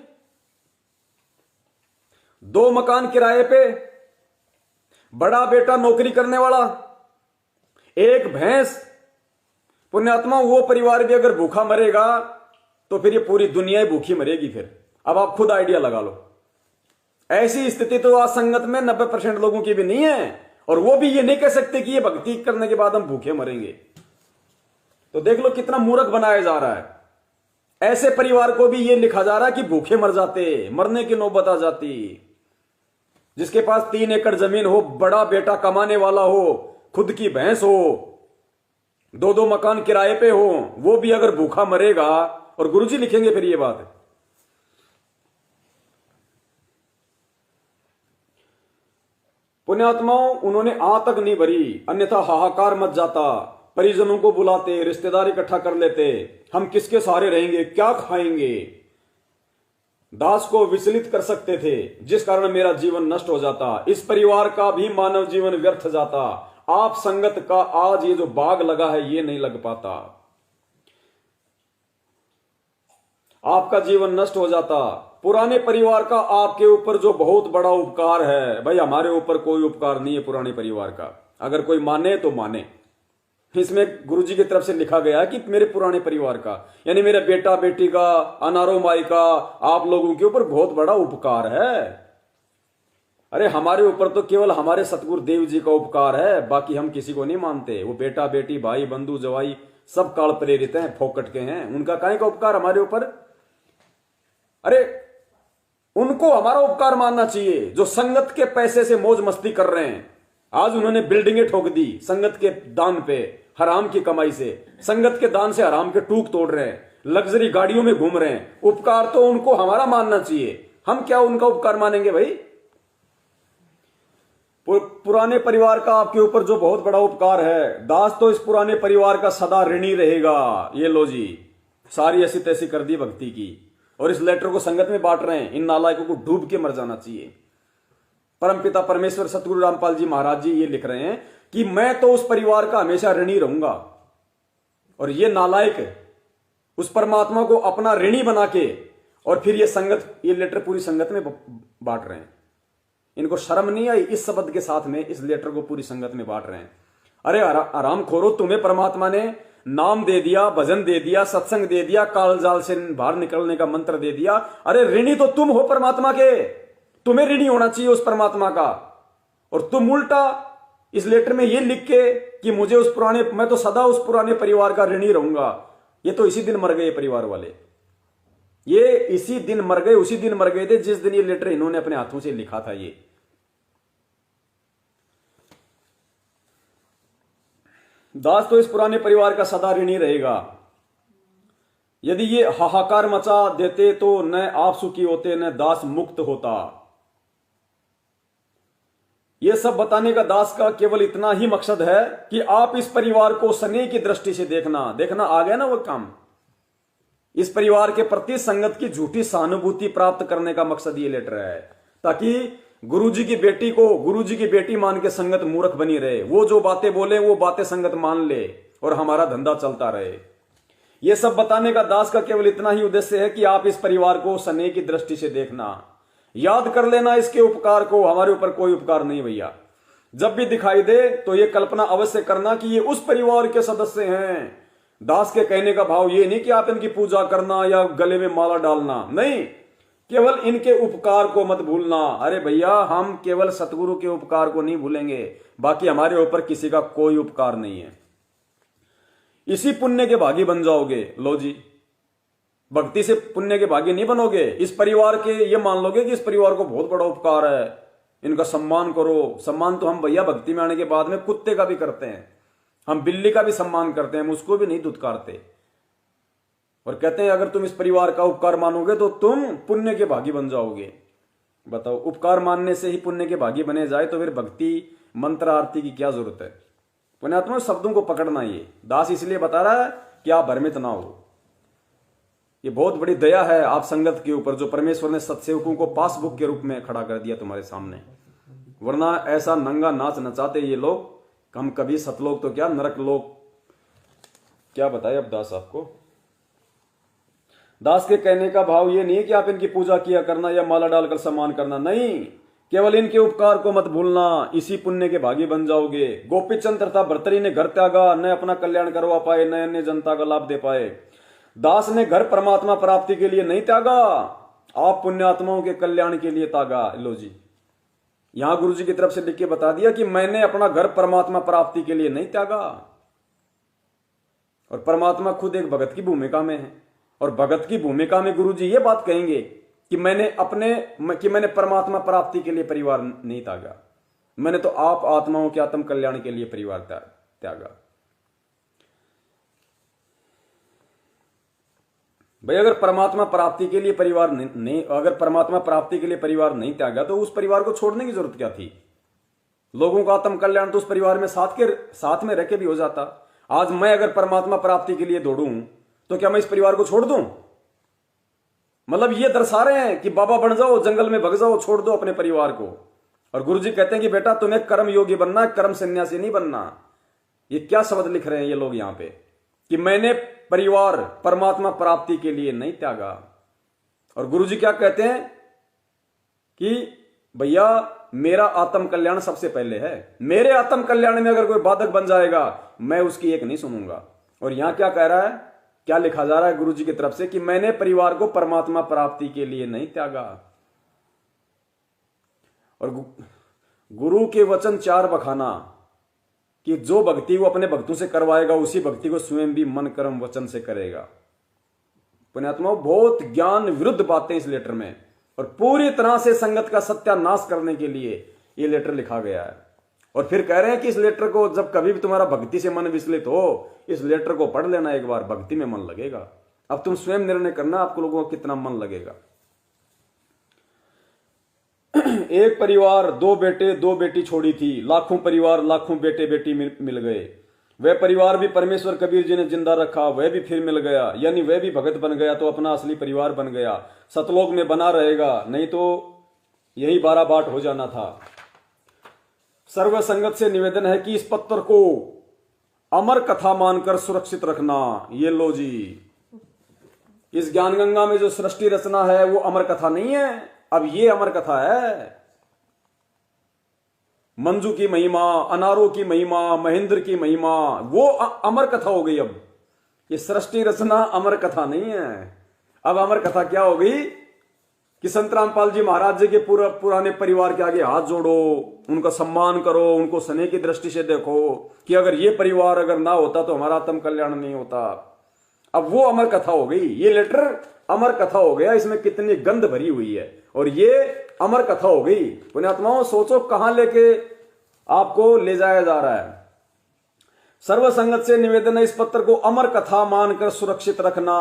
2 मकान किराए पे, बड़ा बेटा नौकरी करने वाला, 1 भैंस। पुण्यात्मा, वो परिवार भी अगर भूखा मरेगा तो फिर ये पूरी दुनिया ही भूखी मरेगी। फिर अब आप खुद आइडिया लगा लो। ऐसी स्थिति तो आज संगत में 90% लोगों की भी नहीं है, और वो भी ये नहीं कह सकते कि ये भक्ति करने के बाद हम भूखे मरेंगे। तो देख लो कितना मूर्ख बनाया जा रहा है। ऐसे परिवार को भी ये लिखा जा रहा है कि भूखे मर जाते, मरने की नौबत आ जाती। जिसके पास 3 एकड़ जमीन हो, बड़ा बेटा कमाने वाला हो, खुद की भैंस हो, 2-2 मकान किराए पे हो, वो भी अगर भूखा मरेगा, और गुरुजी लिखेंगे फिर ये बात। पुण्यात्माओं, उन्होंने आ तक नहीं भरी, अन्यथा हाहाकार मच जाता। परिजनों को बुलाते, रिश्तेदार इकट्ठा कर लेते, हम किसके सहारे रहेंगे, क्या खाएंगे। दास को विचलित कर सकते थे, जिस कारण मेरा जीवन नष्ट हो जाता, इस परिवार का भी मानव जीवन व्यर्थ जाता। आप संगत का आज ये जो बाग लगा है ये नहीं लग पाता, आपका जीवन नष्ट हो जाता। पुराने परिवार का आपके ऊपर जो बहुत बड़ा उपकार है, भाई हमारे ऊपर कोई उपकार नहीं है पुराने परिवार का। अगर कोई माने तो माने, इसमें गुरुजी की तरफ से लिखा गया है कि मेरे पुराने परिवार का, यानी मेरे बेटा बेटी का, अनारो माई का, आप लोगों के ऊपर बहुत बड़ा उपकार है। अरे हमारे ऊपर तो केवल हमारे सतगुरु देव जी का उपकार है, बाकी हम किसी को नहीं मानते। वो बेटा बेटी, भाई बंधु जवाई सब काल प्रेरित हैं, फोकट के हैं, उनका काहे का उपकार हमारे ऊपर। अरे उनको हमारा उपकार मानना चाहिए जो संगत के पैसे से मौज मस्ती कर रहे हैं। आज उन्होंने बिल्डिंगें ठोक दी संगत के दान पे, हराम की कमाई से, संगत के दान से हराम के टूक तोड़ रहे हैं। लग्जरी गाड़ियों में घूम रहे हैं। उपकार तो उनको हमारा मानना चाहिए, हम क्या उनका उपकार मानेंगे भाई? पुराने परिवार का आपके ऊपर जो बहुत बड़ा उपकार है, दास तो इस पुराने परिवार का सदा ऋणी रहेगा। ये लो जी, सारी ऐसी तैसी कर दी भक्ति की, और इस लेटर को संगत में बांट रहे हैं। इन नालायकों को डूब के मर जाना चाहिए। परमपिता परमेश्वर सतगुरु रामपाल जी महाराज जी ये लिख रहे हैं कि मैं तो उस परिवार का हमेशा ऋणी रहूंगा, और ये नालायक उस परमात्मा को अपना ऋणी बना के और फिर ये संगत, ये लेटर पूरी संगत में बांट रहे हैं। इनको शर्म नहीं आई इस शब्द के साथ में इस लेटर को पूरी संगत में बांट रहे हैं। अरे आराम खोरो, तुम्हें परमात्मा ने नाम दे दिया, भजन दे दिया, सत्संग दे दिया, काल जाल से बाहर निकलने का मंत्र दे दिया। अरे ऋणी तो तुम हो परमात्मा के, तुम्हें ऋणी होना चाहिए उस परमात्मा का। और तुम उल्टा इस लेटर में ये लिख के कि मुझे उस पुराने, मैं तो सदा उस पुराने परिवार का ऋणी रहूंगा। ये तो इसी दिन मर गए परिवार वाले, ये इसी दिन मर गए, उसी दिन मर गए थे जिस दिन ये लेटर इन्होंने अपने हाथों से लिखा था। ये दास तो इस पुराने परिवार का सदा ऋणी रहेगा। यदि ये हाहाकार मचा देते तो न आप सुखी होते न दास मुक्त होता। यह सब बताने का दास का केवल इतना ही मकसद है कि आप इस परिवार को स्नेह की दृष्टि से देखना आ गया ना वो काम। इस परिवार के प्रति संगत की झूठी सहानुभूति प्राप्त करने का मकसद ये लेटर है, ताकि गुरुजी की बेटी को गुरुजी की बेटी मान के संगत मूर्ख बनी रहे। वो जो बातें बोले वो बातें संगत मान ले और हमारा धंधा चलता रहे। ये सब बताने का दास का केवल इतना ही उद्देश्य है कि आप इस परिवार को स्नेह की दृष्टि से देखना, याद कर लेना इसके उपकार को। हमारे ऊपर कोई उपकार नहीं भैया। जब भी दिखाई दे तो ये कल्पना अवश्य करना कि ये उस परिवार के सदस्य हैं। दास के कहने का भाव ये नहीं कि आप इनकी पूजा करना या गले में माला डालना, नहीं, केवल इनके उपकार को मत भूलना। अरे भैया, हम केवल सतगुरु के उपकार को नहीं भूलेंगे, बाकी हमारे ऊपर किसी का कोई उपकार नहीं है। इसी पुण्य के भागी बन जाओगे। लो जी, भक्ति से पुण्य के भागी नहीं बनोगे, इस परिवार के ये मान लोगे कि इस परिवार को बहुत बड़ा उपकार है, इनका सम्मान करो। सम्मान तो हम भैया भक्ति में आने के बाद में कुत्ते का भी करते हैं, हम बिल्ली का भी सम्मान करते हैं, हम उसको भी नहीं धुतकारते। और कहते हैं अगर तुम इस परिवार का उपकार मानोगे तो तुम पुण्य के भागी बन जाओगे। बताओ, उपकार मानने से ही पुण्य के भागी बने जाए तो फिर भक्ति मंत्र आरती की क्या जरूरत है? पुण्यात्मा शब्दों को पकड़ना, ये दास इसलिए बता रहा है कि आप भ्रमित ना हो। ये बहुत बड़ी दया है आप संगत के ऊपर, जो परमेश्वर ने सत्सेवकों को पासबुक के रूप में खड़ा कर दिया तुम्हारे सामने। वरना ऐसा नंगा नाच नचाते ये लोग, हम कभी सतलोक तो क्या नरक लोक क्या बताए अब दास आपको। दास के कहने का भाव ये नहीं है कि आप इनकी पूजा किया करना या माला डालकर सम्मान करना, नहीं, केवल इनके उपकार को मत भूलना, इसी पुण्य के भागी बन जाओगे। गोपीचंद तथा भर्तरी ने घर त्यागा, न अपना कल्याण करवा पाए, न अन्य जनता का लाभ दे पाए। दास ने घर परमात्मा प्राप्ति के लिए नहीं त्यागा, आप पुण्यात्माओं के कल्याण के लिए त्यागा। लो जी, यहां गुरु जी की तरफ से लिख के बता दिया कि मैंने अपना घर परमात्मा प्राप्ति के लिए नहीं त्यागा। और परमात्मा खुद एक भगत की भूमिका में है, और भगत की भूमिका में गुरु जी ये बात कहेंगे कि मैंने परमात्मा प्राप्ति के लिए परिवार नहीं त्यागा, मैंने तो आप आत्माओं के आत्म कल्याण के लिए परिवार त्यागा। भाई, अगर परमात्मा प्राप्ति के लिए परिवार नहीं, अगर परमात्मा प्राप्ति के लिए परिवार नहीं त्यागा तो उस परिवार को छोड़ने की जरूरत क्या थी? लोगों का आत्म कल्याण तो उस परिवार में साथ में रह के भी हो जाता। आज मैं अगर परमात्मा प्राप्ति के लिए दौड़ूं तो क्या मैं इस परिवार को छोड़ दूं? मतलब ये दर्शा रहे हैं कि बाबा बन जाओ, जंगल में भग जाओ, छोड़ दो अपने परिवार को। और गुरुजी कहते हैं कि बेटा तुम्हें कर्म योगी बनना है, कर्म सन्यासी नहीं बनना। ये क्या शब्द लिख रहे हैं ये लोग यहां पे कि मैंने परिवार परमात्मा प्राप्ति के लिए नहीं त्यागा। और गुरुजी क्या कहते हैं कि भैया मेरा आत्म कल्याण सबसे पहले है, मेरे आत्म कल्याण में अगर कोई बाधक बन जाएगा मैं उसकी एक नहीं सुनूंगा। और यहां क्या कह रहा है, क्या लिखा जा रहा है गुरुजी की तरफ से कि मैंने परिवार को परमात्मा प्राप्ति के लिए नहीं त्यागा। और गुरु के वचन चार बखाना कि जो भक्ति वो अपने भक्तों से करवाएगा उसी भक्ति को स्वयं भी मन कर्म वचन से करेगा। पुण्यात्माओं, बहुत ज्ञान विरुद्ध बातें इस लेटर में, और पूरी तरह से संगत का सत्यानाश करने के लिए ये लेटर लिखा गया है। और फिर कह रहे हैं कि इस लेटर को जब कभी भी तुम्हारा भक्ति से मन विचलित हो, इस लेटर को पढ़ लेना एक बार, भक्ति में मन लगेगा। अब तुम स्वयं निर्णय करना आपको लोगों का कितना मन लगेगा। एक परिवार 2 बेटे 2 बेटी छोड़ी थी, लाखों परिवार लाखों बेटे बेटी मिल गए। वह परिवार भी परमेश्वर कबीर जी ने जिंदा रखा, वह भी फिर मिल गया, यानी वह भी भगत बन गया तो अपना असली परिवार बन गया, सतलोक में बना रहेगा, नहीं तो यही 12 बाट हो जाना था। सर्व संगत से निवेदन है कि इस पत्र को अमर कथा मानकर सुरक्षित रखना। ये लो जी, इस ज्ञान गंगा में जो सृष्टि रचना है वो अमर कथा नहीं है, अब ये अमर कथा है। मंजू की महिमा, अनारों की महिमा, महेंद्र की महिमा, वो अमर कथा हो गई। अब ये सृष्टि रचना अमर कथा नहीं है। अब अमर कथा क्या हो गई कि संत रामपाल जी महाराज जी के पुराने परिवार के आगे हाथ जोड़ो, उनका सम्मान करो, उनको स्नेह की दृष्टि से देखो कि अगर ये परिवार अगर ना होता तो हमारा आत्म कल्याण नहीं होता। अब वो अमर कथा हो गई, ये लेटर अमर कथा हो गया, इसमें कितनी गंध भरी हुई है और ये अमर कथा हो गई। पुण्यात्माओं सोचो कहां लेके आपको ले जाया जा रहा है। सर्व संगत से निवेदन है इस पत्र को अमर कथा मानकर सुरक्षित रखना।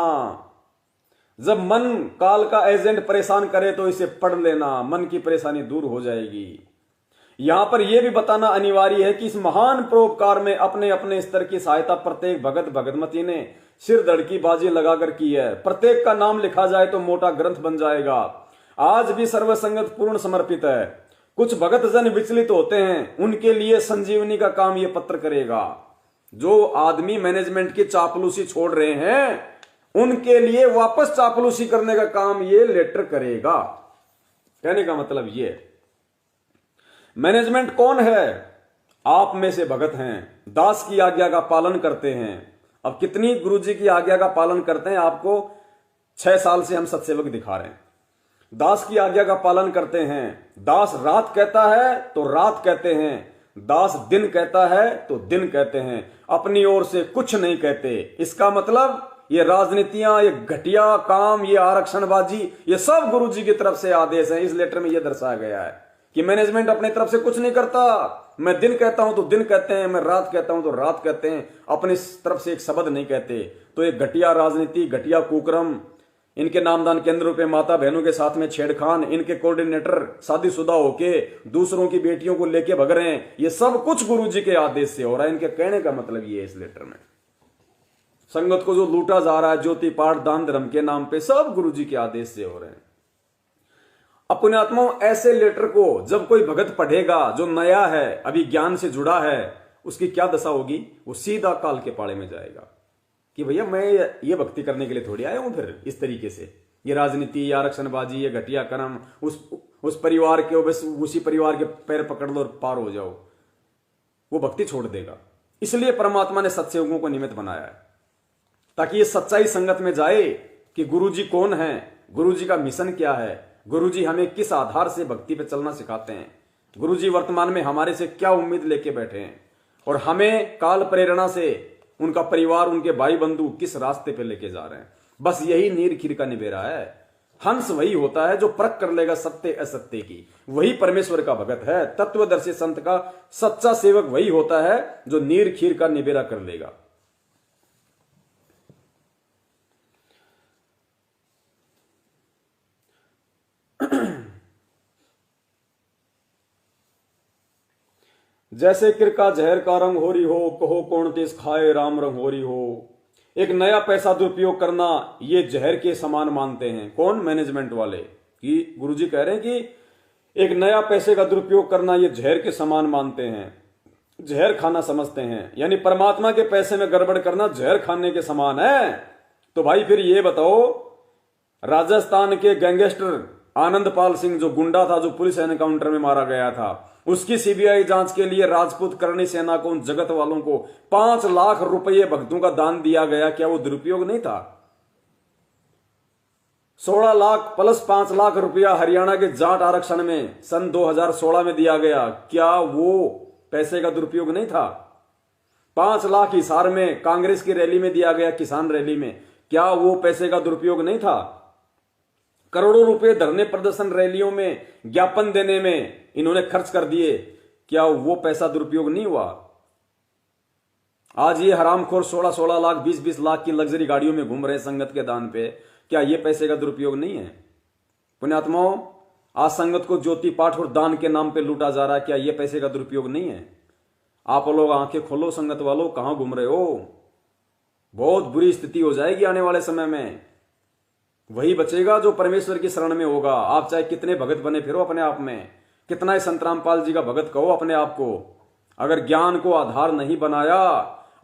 जब मन काल का एजेंट परेशान करे तो इसे पढ़ लेना, मन की परेशानी दूर हो जाएगी। यहां पर यह भी बताना अनिवार्य है कि इस महान परोपकार में अपने अपने स्तर की सहायता प्रत्येक भगत भगतमती ने सिर धड़की बाजी लगाकर की है। प्रत्येक का नाम लिखा जाए तो मोटा ग्रंथ बन जाएगा। आज भी सर्वसंगत पूर्ण समर्पित है। कुछ भगत जन विचलित होते हैं, उनके लिए संजीवनी का काम यह पत्र करेगा। जो आदमी मैनेजमेंट की चापलूसी छोड़ रहे हैं उनके लिए वापस चापलूसी करने का काम ये लेटर करेगा। कहने का मतलब ये, मैनेजमेंट कौन है? आप में से भगत हैं, दास की आज्ञा का पालन करते हैं। अब कितनी गुरुजी की आज्ञा का पालन करते हैं आपको 6 साल से हम सत्सेवक दिखा रहे हैं। दास की आज्ञा का पालन करते हैं। दास रात कहता है तो रात कहते हैं, दास दिन कहता है तो दिन कहते हैं, अपनी ओर से कुछ नहीं कहते। इसका मतलब ये राजनीतियां, ये घटिया काम, ये आरक्षणबाजी, ये सब गुरुजी की तरफ से आदेश है। इस लेटर में यह दर्शाया गया है कि मैनेजमेंट अपनी तरफ से कुछ नहीं करता। मैं दिन कहता हूं तो दिन कहते हैं, मैं रात कहता हूं तो रात कहते हैं, अपनी तरफ से एक शब्द नहीं कहते। तो ये घटिया राजनीति, घटिया कुक्रम, इनके नामदान केंद्रों पे माता बहनों के साथ में छेड़खान, इनके कोऑर्डिनेटर शादीशुदा होके दूसरों की बेटियों को लेके भग रहे हैं, ये सब कुछ गुरुजी के आदेश से हो रहा है। इनके कहने का मतलब ये है इस लेटर में, संगत को जो लूटा जा रहा है ज्योति पाठ दान धर्म के नाम पे, सब गुरुजी के आदेश से हो रहे हैं। अब पुण्यात्माओं, ऐसे लेटर को जब कोई भगत पढ़ेगा जो नया है, अभी ज्ञान से जुड़ा है, उसकी क्या दशा होगी? वो सीधा काल के पाड़े में जाएगा कि भैया मैं ये भक्ति करने के लिए थोड़ी आया हूं। फिर इस तरीके से ये राजनीति, ये आरक्षणबाजी, ये घटिया कर्म, उस परिवार के बस उसी परिवार के पैर पकड़ लो और पार हो जाओ, वो भक्ति छोड़ देगा। इसलिए परमात्मा ने सत्संगों को निमित्त बनाया है ताकि ये सच्चाई संगत में जाए कि गुरुजी कौन है, गुरुजी का मिशन क्या है, गुरुजी हमें किस आधार से भक्ति पे चलना सिखाते हैं, गुरुजी वर्तमान में हमारे से क्या उम्मीद लेके बैठे हैं और हमें काल प्रेरणा से उनका परिवार, उनके भाई बंधु किस रास्ते पे लेके जा रहे हैं। बस यही नीर खीर का निबेरा है। हंस वही होता है जो परख कर लेगा सत्य असत्य की, वही परमेश्वर का भगत है। तत्वदर्शी संत का सच्चा सेवक वही होता है जो नीर खीर का निबेरा कर लेगा। जैसे किरका जहर का रंग हो रही हो, कहो कौन तेज खाए राम रंग हो रही हो। एक नया पैसा दुरुपयोग करना ये जहर के समान मानते हैं। कौन? मैनेजमेंट वाले। कि गुरुजी कह रहे हैं कि एक नया पैसे का दुरुपयोग करना ये जहर के समान मानते हैं, जहर खाना समझते हैं। यानी परमात्मा के पैसे में गड़बड़ करना जहर खाने के समान है। तो भाई फिर ये बताओ, राजस्थान के गैंगस्टर आनंदपाल सिंह जो गुंडा था, जो पुलिस एनकाउंटर में मारा गया था, उसकी सीबीआई जांच के लिए राजपूत करणी सेना को, उन जगत वालों को 5 लाख रुपए भक्तों का दान दिया गया। क्या वो दुरुपयोग नहीं था? 16 लाख प्लस 5 लाख रुपया हरियाणा के जाट आरक्षण में सन 2016 में दिया गया। क्या वो पैसे का दुरुपयोग नहीं था? 5 लाख हिसार में कांग्रेस की रैली में दिया गया, किसान रैली में, क्या वो पैसे का दुरुपयोग नहीं था? करोड़ों रुपए धरने प्रदर्शन रैलियों में ज्ञापन देने में इन्होंने खर्च कर दिए, क्या वो पैसा दुरुपयोग नहीं हुआ? आज ये हरामखोर 16-16 लाख 20-20 लाख की लग्जरी गाड़ियों में घूम रहे संगत के दान पे, क्या ये पैसे का दुरुपयोग नहीं है? पुण्यात्माओं, आज संगत को ज्योति पाठ और दान के नाम पे लूटा जा रहा है, क्या ये पैसे का दुरुपयोग नहीं है? आप लोग आंखें खोलो संगत वालों, कहां घूम रहे हो? बहुत बुरी स्थिति हो जाएगी आने वाले समय में। वही बचेगा जो परमेश्वर की शरण में होगा। आप चाहे कितने भगत बने फिरो अपने आप में, कितना ही संत रामपाल जी का भगत कहो अपने आप को, अगर ज्ञान को आधार नहीं बनाया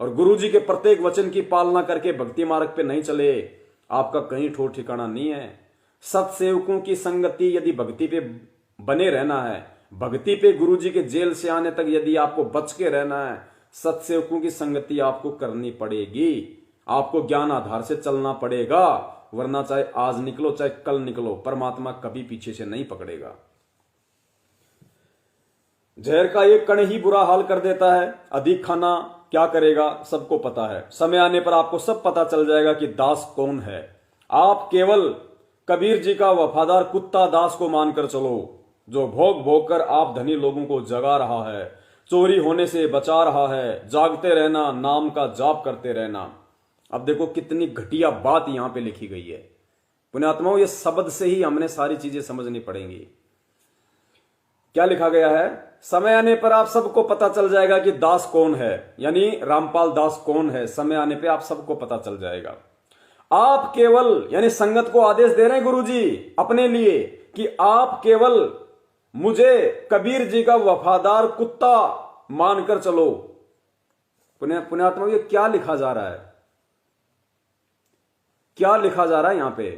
और गुरु जी के प्रत्येक वचन की पालना करके भक्ति मार्ग पे नहीं चले, आपका कहीं ठोर ठिकाना नहीं है। सत्सेवकों की संगति यदि भक्ति पे बने रहना है, भक्ति पे गुरु जी के जेल से आने तक यदि आपको बच के रहना है, सत्सेवकों की संगति आपको करनी पड़ेगी। आपको ज्ञान आधार से चलना पड़ेगा, वरना चाहे आज निकलो चाहे कल निकलो, परमात्मा कभी पीछे से नहीं पकड़ेगा। जहर का एक कण ही बुरा हाल कर देता है, अधिक खाना क्या करेगा सबको पता है। समय आने पर आपको सब पता चल जाएगा कि दास कौन है। आप केवल कबीर जी का वफादार कुत्ता दास को मानकर चलो, जो भोग भोग कर आप धनी लोगों को जगा रहा है, चोरी होने से बचा रहा है, जागते रहना, नाम का जाप करते रहना। अब देखो कितनी घटिया बात यहां पे लिखी गई है। पुण्यात्माओं, ये शब्द से ही हमने सारी चीजें समझनी पड़ेंगी। क्या लिखा गया है? समय आने पर आप सबको पता चल जाएगा कि दास कौन है, यानी रामपाल दास कौन है। समय आने पे आप सबको पता चल जाएगा। आप केवल, यानी संगत को आदेश दे रहे हैं गुरु जी अपने लिए कि आप केवल मुझे कबीर जी का वफादार कुत्ता मानकर चलो। पुण्यात्मा, ये क्या लिखा जा रहा है? क्या लिखा जा रहा है यहां पे?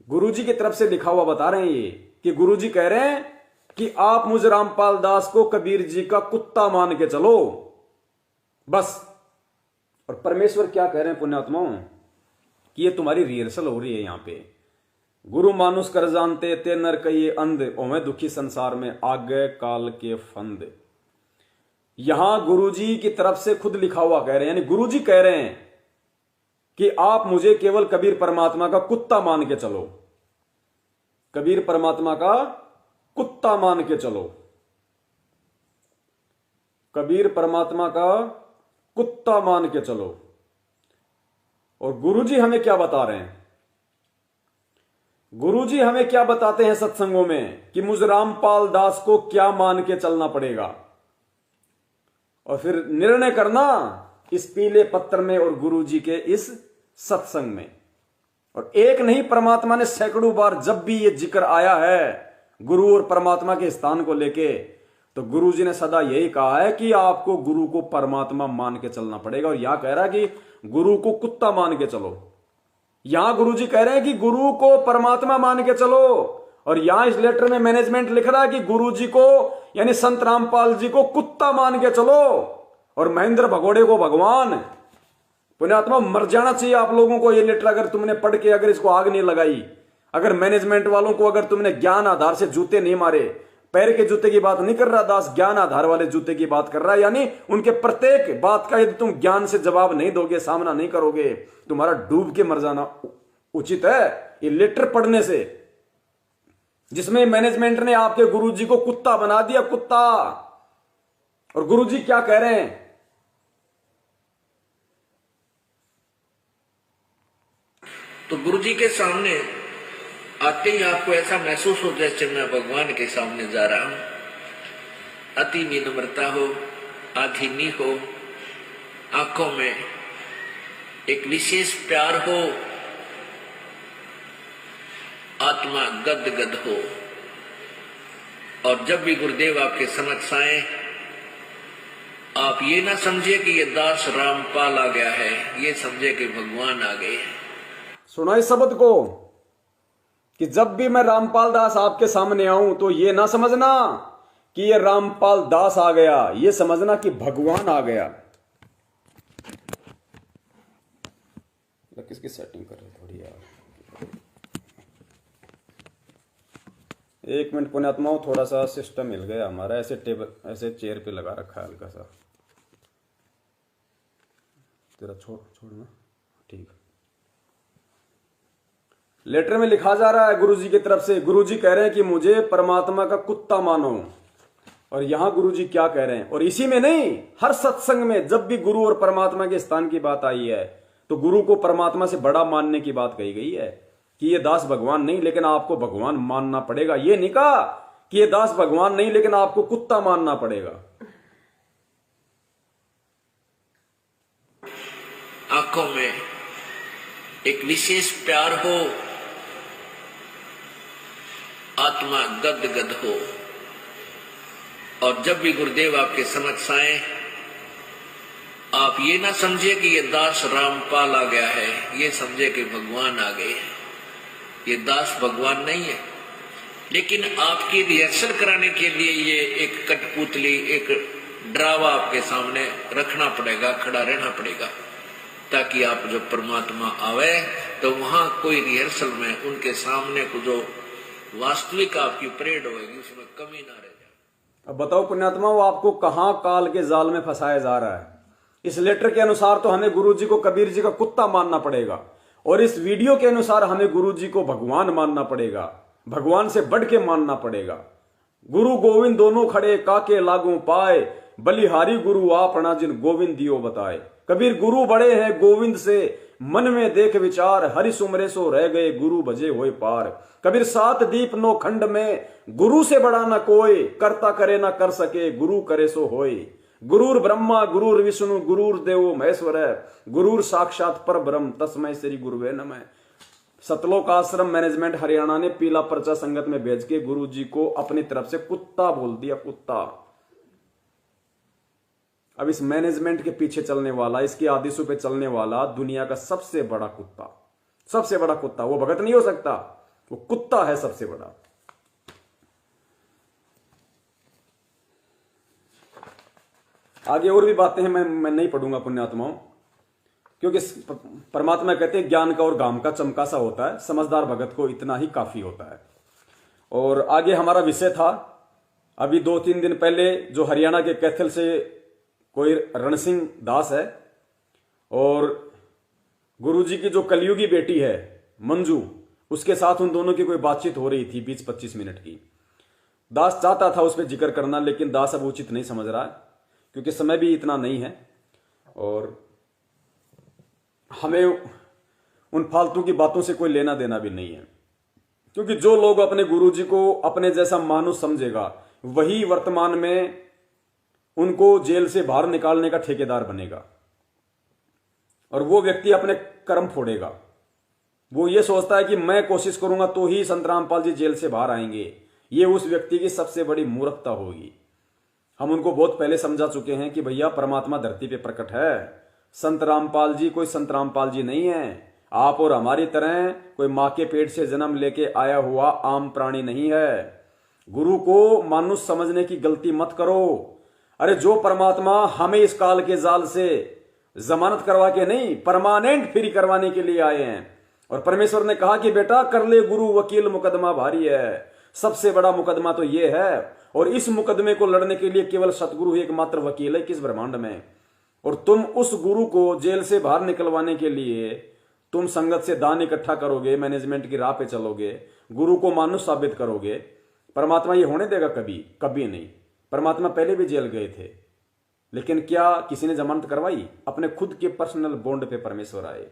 गुरु जी की तरफ से लिखा हुआ बता रहे हैं ये कि गुरु जी कह रहे हैं कि आप मुझ रामपाल दास को कबीर जी का कुत्ता मान के चलो, बस। और परमेश्वर क्या कह रहे हैं पुण्यात्माओं कि ये तुम्हारी रिहर्सल हो रही है यहां पे। गुरु मानुष कर जानते ते नर कहिए अंध, ओमे दुखी संसार में आगे काल के फंद। यहां गुरु जी की तरफ से खुद लिखा हुआ कह रहे हैं, यानी गुरु जी कह रहे हैं कि आप मुझे केवल कबीर परमात्मा का कुत्ता मान के चलो, कबीर परमात्मा का कुत्ता मान के चलो, कबीर परमात्मा का कुत्ता मान के चलो। और गुरुजी हमें क्या बता रहे हैं? गुरुजी हमें क्या बताते हैं सत्संगों में कि मुझ रामपाल दास को क्या मान के चलना पड़ेगा, और फिर निर्णय करना इस पीले पत्थर में और गुरुजी के इस सत्संग में। और एक नहीं, परमात्मा ने सैकड़ों बार जब भी ये जिक्र आया है गुरु और परमात्मा के स्थान को लेके, तो गुरु जी ने सदा यही कहा है कि आपको गुरु को परमात्मा मान के चलना पड़ेगा। और यहां कह रहा है कि गुरु को कुत्ता मान के चलो। यहां गुरु जी कह रहे हैं कि गुरु को परमात्मा मान के चलो, और यहां इस लेटर में मैनेजमेंट लिख रहा है कि गुरु जी को, यानी संत रामपाल जी को कुत्ता मान के चलो, और महेंद्र भगोड़े को भगवान। पुण्यात्मा, मर जाना चाहिए आप लोगों को ये लेटर अगर तुमने पढ़ के अगर इसको आग नहीं लगाई, अगर मैनेजमेंट वालों को अगर तुमने ज्ञान आधार से जूते नहीं मारे। पैर के जूते की बात नहीं कर रहा दास, ज्ञान आधार वाले जूते की बात कर रहा है। यानी उनके प्रत्येक बात का यदि तुम ज्ञान से जवाब नहीं दोगे, सामना नहीं करोगे, तुम्हारा डूब के मर जाना उचित है। ये लेटर पढ़ने से, जिसमें मैनेजमेंट ने आपके गुरुजी को कुत्ता बना दिया, कुत्ता। और गुरुजी क्या कह रहे हैं? तो गुरुजी के सामने आते ही आपको ऐसा महसूस हो जैसे मैं भगवान के सामने जा रहा हूं। अति विनम्रता हो, आधीनी हो, आंखों में एक विशेष प्यार हो, आत्मा गदगद हो। और जब भी गुरुदेव आपके समक्ष आए, आप ये ना समझे कि ये दास रामपाल आ गया है, ये समझे कि भगवान आ गए। सुना इस शब्द को कि जब भी मैं रामपाल दास आपके सामने आऊं तो ये ना समझना कि ये रामपाल दास आ गया, ये समझना कि भगवान आ गया। किसकी सेटिंग कर रहे थोड़ी यार, एक मिनट पुण्यात्माओं, थोड़ा सा सिस्टम हिल गया हमारा। ऐसे टेबल, ऐसे चेयर पे लगा रखा है हल्का सा। तेरा छोड़ना ठीक। लेटर में लिखा जा रहा है गुरुजी की तरफ से, गुरुजी कह रहे हैं कि मुझे परमात्मा का कुत्ता मानो। और यहां गुरुजी क्या कह रहे हैं, और इसी में नहीं, हर सत्संग में जब भी गुरु और परमात्मा के स्थान की बात आई है तो गुरु को परमात्मा से बड़ा मानने की बात कही गई है कि ये दास भगवान नहीं लेकिन आपको भगवान मानना पड़ेगा। ये नहीं कहा कि ये दास भगवान नहीं लेकिन आपको कुत्ता मानना पड़ेगा। आंखों में एक विशेष प्यार हो, आत्मा गदगद हो, और जब भी गुरुदेव आपके समक्ष आए आप ये ना समझे कि ये दास रामपाल आ गया है, ये समझे कि भगवान आ गए। ये दास भगवान नहीं है, लेकिन आपकी रिहर्सल कराने के लिए ये एक कठपुतली, एक ड्रावा आपके सामने रखना पड़ेगा, खड़ा रहना पड़ेगा, ताकि आप जब परमात्मा आवे तो वहां कोई रिहर्सल में उनके सामने को जो वास्तविक आपकी परेड होगी उसमें कमी ना रह जाए। अब बताओ पुण्यात्मा, वो आपको कहां काल के जाल में फंसाया जा रहा है। इस लेटर के अनुसार तो हमें गुरुजी को कबीर जी का कुत्ता मानना पड़ेगा, और इस वीडियो के अनुसार हमें गुरुजी को भगवान मानना पड़ेगा, भगवान से बढ़ के मानना पड़ेगा। गुरु गोविंद दोनों खड़े काके लागू पाए, बलिहारी गुरु आपना जिन गोविंद दियो बताए। कबीर गुरु बड़े हैं गोविंद से, मन में देख विचार, हरि सुमरे सो रह गए गुरु भजे होए पार। कबीर सात दीप नो खंड में, गुरु से बड़ा न कोई, करता करे ना कर सके, गुरु करे सो होए। गुरुर ब्रह्मा गुरुर विष्णु गुरुर देवो महेश्वर, गुरुर साक्षात पर ब्रह्म तस्मै श्री गुरुवे नमः। सतलोक आश्रम मैनेजमेंट हरियाणा ने पीला पर्चा संगत में भेज के गुरु जी को अपनी तरफ से कुत्ता बोल दिया, कुत्ता। अब इस मैनेजमेंट के पीछे चलने वाला, इसके आदेशों पे चलने वाला दुनिया का सबसे बड़ा कुत्ता, सबसे बड़ा कुत्ता, वो भगत नहीं हो सकता, वो कुत्ता है सबसे बड़ा। आगे और भी बातें हैं, मैं नहीं पढ़ूंगा पुण्यात्माओं, क्योंकि परमात्मा कहते हैं ज्ञान का और गाम का चमका सा होता है, समझदार भगत को इतना ही काफी होता है। और आगे हमारा विषय था, अभी 2-3 दिन पहले जो हरियाणा के कैथल से कोई रणसिंह दास है और गुरुजी की जो कलयुगी बेटी है मंजू, उसके साथ उन दोनों की कोई बातचीत हो रही थी 20-25 मिनट की। दास चाहता था उस पर जिक्र करना, लेकिन दास अब उचित नहीं समझ रहा है, क्योंकि समय भी इतना नहीं है और हमें उन फालतू की बातों से कोई लेना देना भी नहीं है। क्योंकि जो लोग अपने गुरुजी को अपने जैसा मानुष समझेगा वही वर्तमान में उनको जेल से बाहर निकालने का ठेकेदार बनेगा, और वो व्यक्ति अपने कर्म फोड़ेगा। वो ये सोचता है कि मैं कोशिश करूंगा तो ही संत रामपाल जी जेल से बाहर आएंगे। ये उस व्यक्ति की सबसे बड़ी मूर्खता होगी। हम उनको बहुत पहले समझा चुके हैं कि भैया परमात्मा धरती पे प्रकट है, संत रामपाल जी कोई संत रामपाल जी नहीं है। आप और हमारी तरह कोई मां के पेट से जन्म लेके आया हुआ आम प्राणी नहीं है। गुरु को मानुष समझने की गलती मत करो। अरे जो परमात्मा हमें इस काल के जाल से जमानत करवा के नहीं, परमानेंट फ्री करवाने के लिए आए हैं। और परमेश्वर ने कहा कि बेटा कर ले गुरु वकील, मुकदमा भारी है। सबसे बड़ा मुकदमा तो ये है, और इस मुकदमे को लड़ने के लिए केवल सतगुरु ही एकमात्र वकील है किस ब्रह्मांड में। और तुम उस गुरु को जेल से बाहर निकलवाने के लिए तुम संगत से दान इकट्ठा करोगे, मैनेजमेंट की राह पे चलोगे, गुरु को मानुष साबित करोगे। परमात्मा ये होने देगा? कभी कभी नहीं। परमात्मा पहले भी जेल गए थे, लेकिन क्या किसी ने जमानत करवाई? अपने खुद के पर्सनल बॉन्ड पे परमेश्वर आए।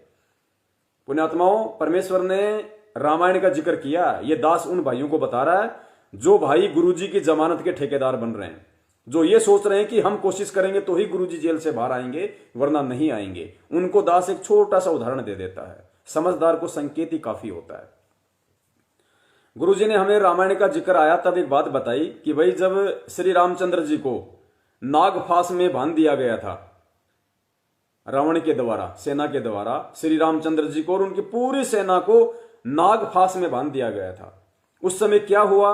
पुण्यात्माओं, परमेश्वर ने रामायण का जिक्र किया। ये दास उन भाइयों को बता रहा है जो भाई गुरुजी की जमानत के ठेकेदार बन रहे हैं, जो ये सोच रहे हैं कि हम कोशिश करेंगे तो ही गुरुजी जेल से बाहर आएंगे वरना नहीं आएंगे। उनको दास एक छोटा सा उदाहरण दे देता है। समझदार को संकेत ही काफी होता है। गुरुजी ने हमें रामायण का जिक्र आया तब एक बात बताई कि भाई जब श्री रामचंद्र जी को नागफास में बांध दिया गया था रावण के द्वारा, सेना के द्वारा, श्री रामचंद्र जी को और उनकी पूरी सेना को नागफास में बांध दिया गया था। उस समय क्या हुआ?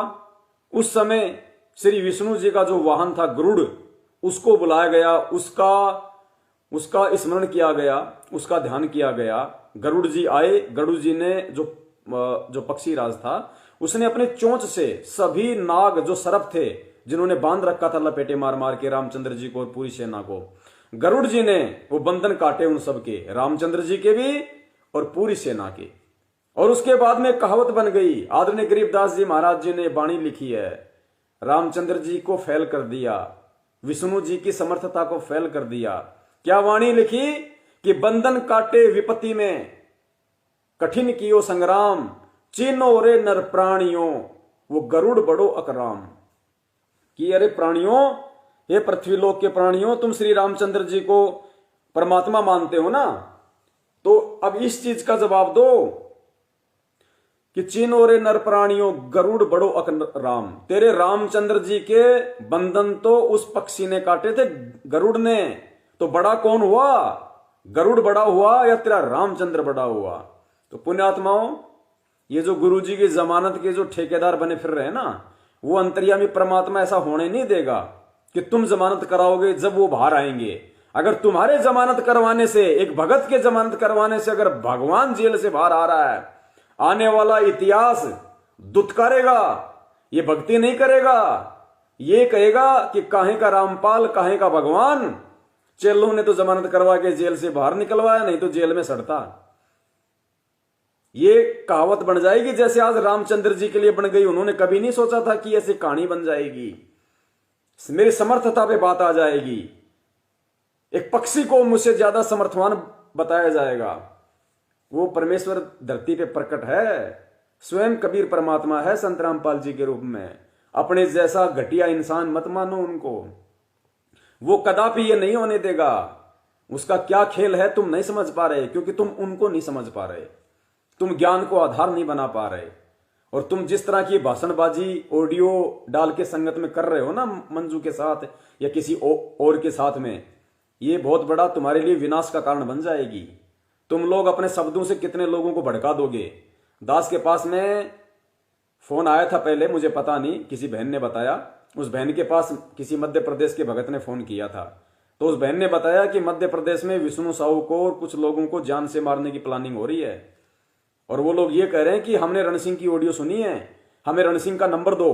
उस समय श्री विष्णु जी का जो वाहन था गरुड़, उसको बुलाया गया, उसका स्मरण किया गया, उसका ध्यान किया गया। गरुड़ जी आए। गरुड़ जी ने जो पक्षी राज था उसने अपने चोंच से सभी नाग जो सर्प थे जिन्होंने बांध रखा था लपेटे मार मार के रामचंद्र जी को और पूरी सेना को, गरुड़ जी ने वो बंधन काटे उन सबके, रामचंद्र जी के भी और पूरी सेना के। और उसके बाद में कहावत बन गई। आदरणीय गरीबदास जी महाराज जी ने वाणी लिखी है, रामचंद्र जी को फेल कर दिया, विष्णु जी की समर्थता को फेल कर दिया। क्या वाणी लिखी कि बंधन काटे विपत्ति में, कठिन कियो संग्राम, चीनो रे नर प्राणियों, वो गरुड़ बड़ो अकराम। कि अरे प्राणियों, ये पृथ्वीलोक के प्राणियों, तुम श्री रामचंद्र जी को परमात्मा मानते हो ना, तो अब इस चीज का जवाब दो कि चीनो रे नर प्राणियों, गरुड़ बड़ो अकराम। तेरे रामचंद्र जी के बंधन तो उस पक्षी ने काटे थे, गरुड़ ने, तो बड़ा कौन हुआ? गरुड़ बड़ा हुआ या तेरा रामचंद्र बड़ा हुआ? तो पुण्यात्माओं, ये जो गुरु जी की जमानत के जो ठेकेदार बने फिर रहे हैं ना, वो अंतर्यामी परमात्मा ऐसा होने नहीं देगा कि तुम जमानत कराओगे जब वो बाहर आएंगे। अगर तुम्हारे जमानत करवाने से, एक भगत के जमानत करवाने से अगर भगवान जेल से बाहर आ रहा है, आने वाला इतिहास दुत्कारेगा, ये भक्ति नहीं करेगा, ये कहेगा कि काहे का रामपाल, काहे का भगवान, चेलों ने तो जमानत करवा के जेल से बाहर निकलवाया, नहीं तो जेल में सड़ता। ये कहावत बन जाएगी जैसे आज रामचंद्र जी के लिए बन गई। उन्होंने कभी नहीं सोचा था कि ऐसी कहानी बन जाएगी, मेरी समर्थता पे बात आ जाएगी, एक पक्षी को मुझसे ज्यादा समर्थवान बताया जाएगा। वो परमेश्वर धरती पे प्रकट है, स्वयं कबीर परमात्मा है संत रामपाल जी के रूप में। अपने जैसा घटिया इंसान मत मानो उनको, वो कदापि ये नहीं होने देगा। उसका क्या खेल है तुम नहीं समझ पा रहे, क्योंकि तुम उनको नहीं समझ पा रहे, तुम ज्ञान को आधार नहीं बना पा रहे। और तुम जिस तरह की भाषणबाजी ऑडियो डाल के संगत में कर रहे हो ना, मंजू के साथ या किसी और के साथ में, ये बहुत बड़ा तुम्हारे लिए विनाश का कारण बन जाएगी। तुम लोग अपने शब्दों से कितने लोगों को भड़का दोगे। दास के पास में फोन आया था पहले, मुझे पता नहीं, किसी बहन ने बताया, उस बहन के पास किसी मध्य प्रदेश के भगत ने फोन किया था। तो उस बहन ने बताया कि मध्य प्रदेश में विष्णु साहू को और कुछ लोगों को जान से मारने की प्लानिंग हो रही है, और वो लोग ये कह रहे हैं कि हमने रण सिंह की ऑडियो सुनी है, हमें रण सिंह का नंबर दो।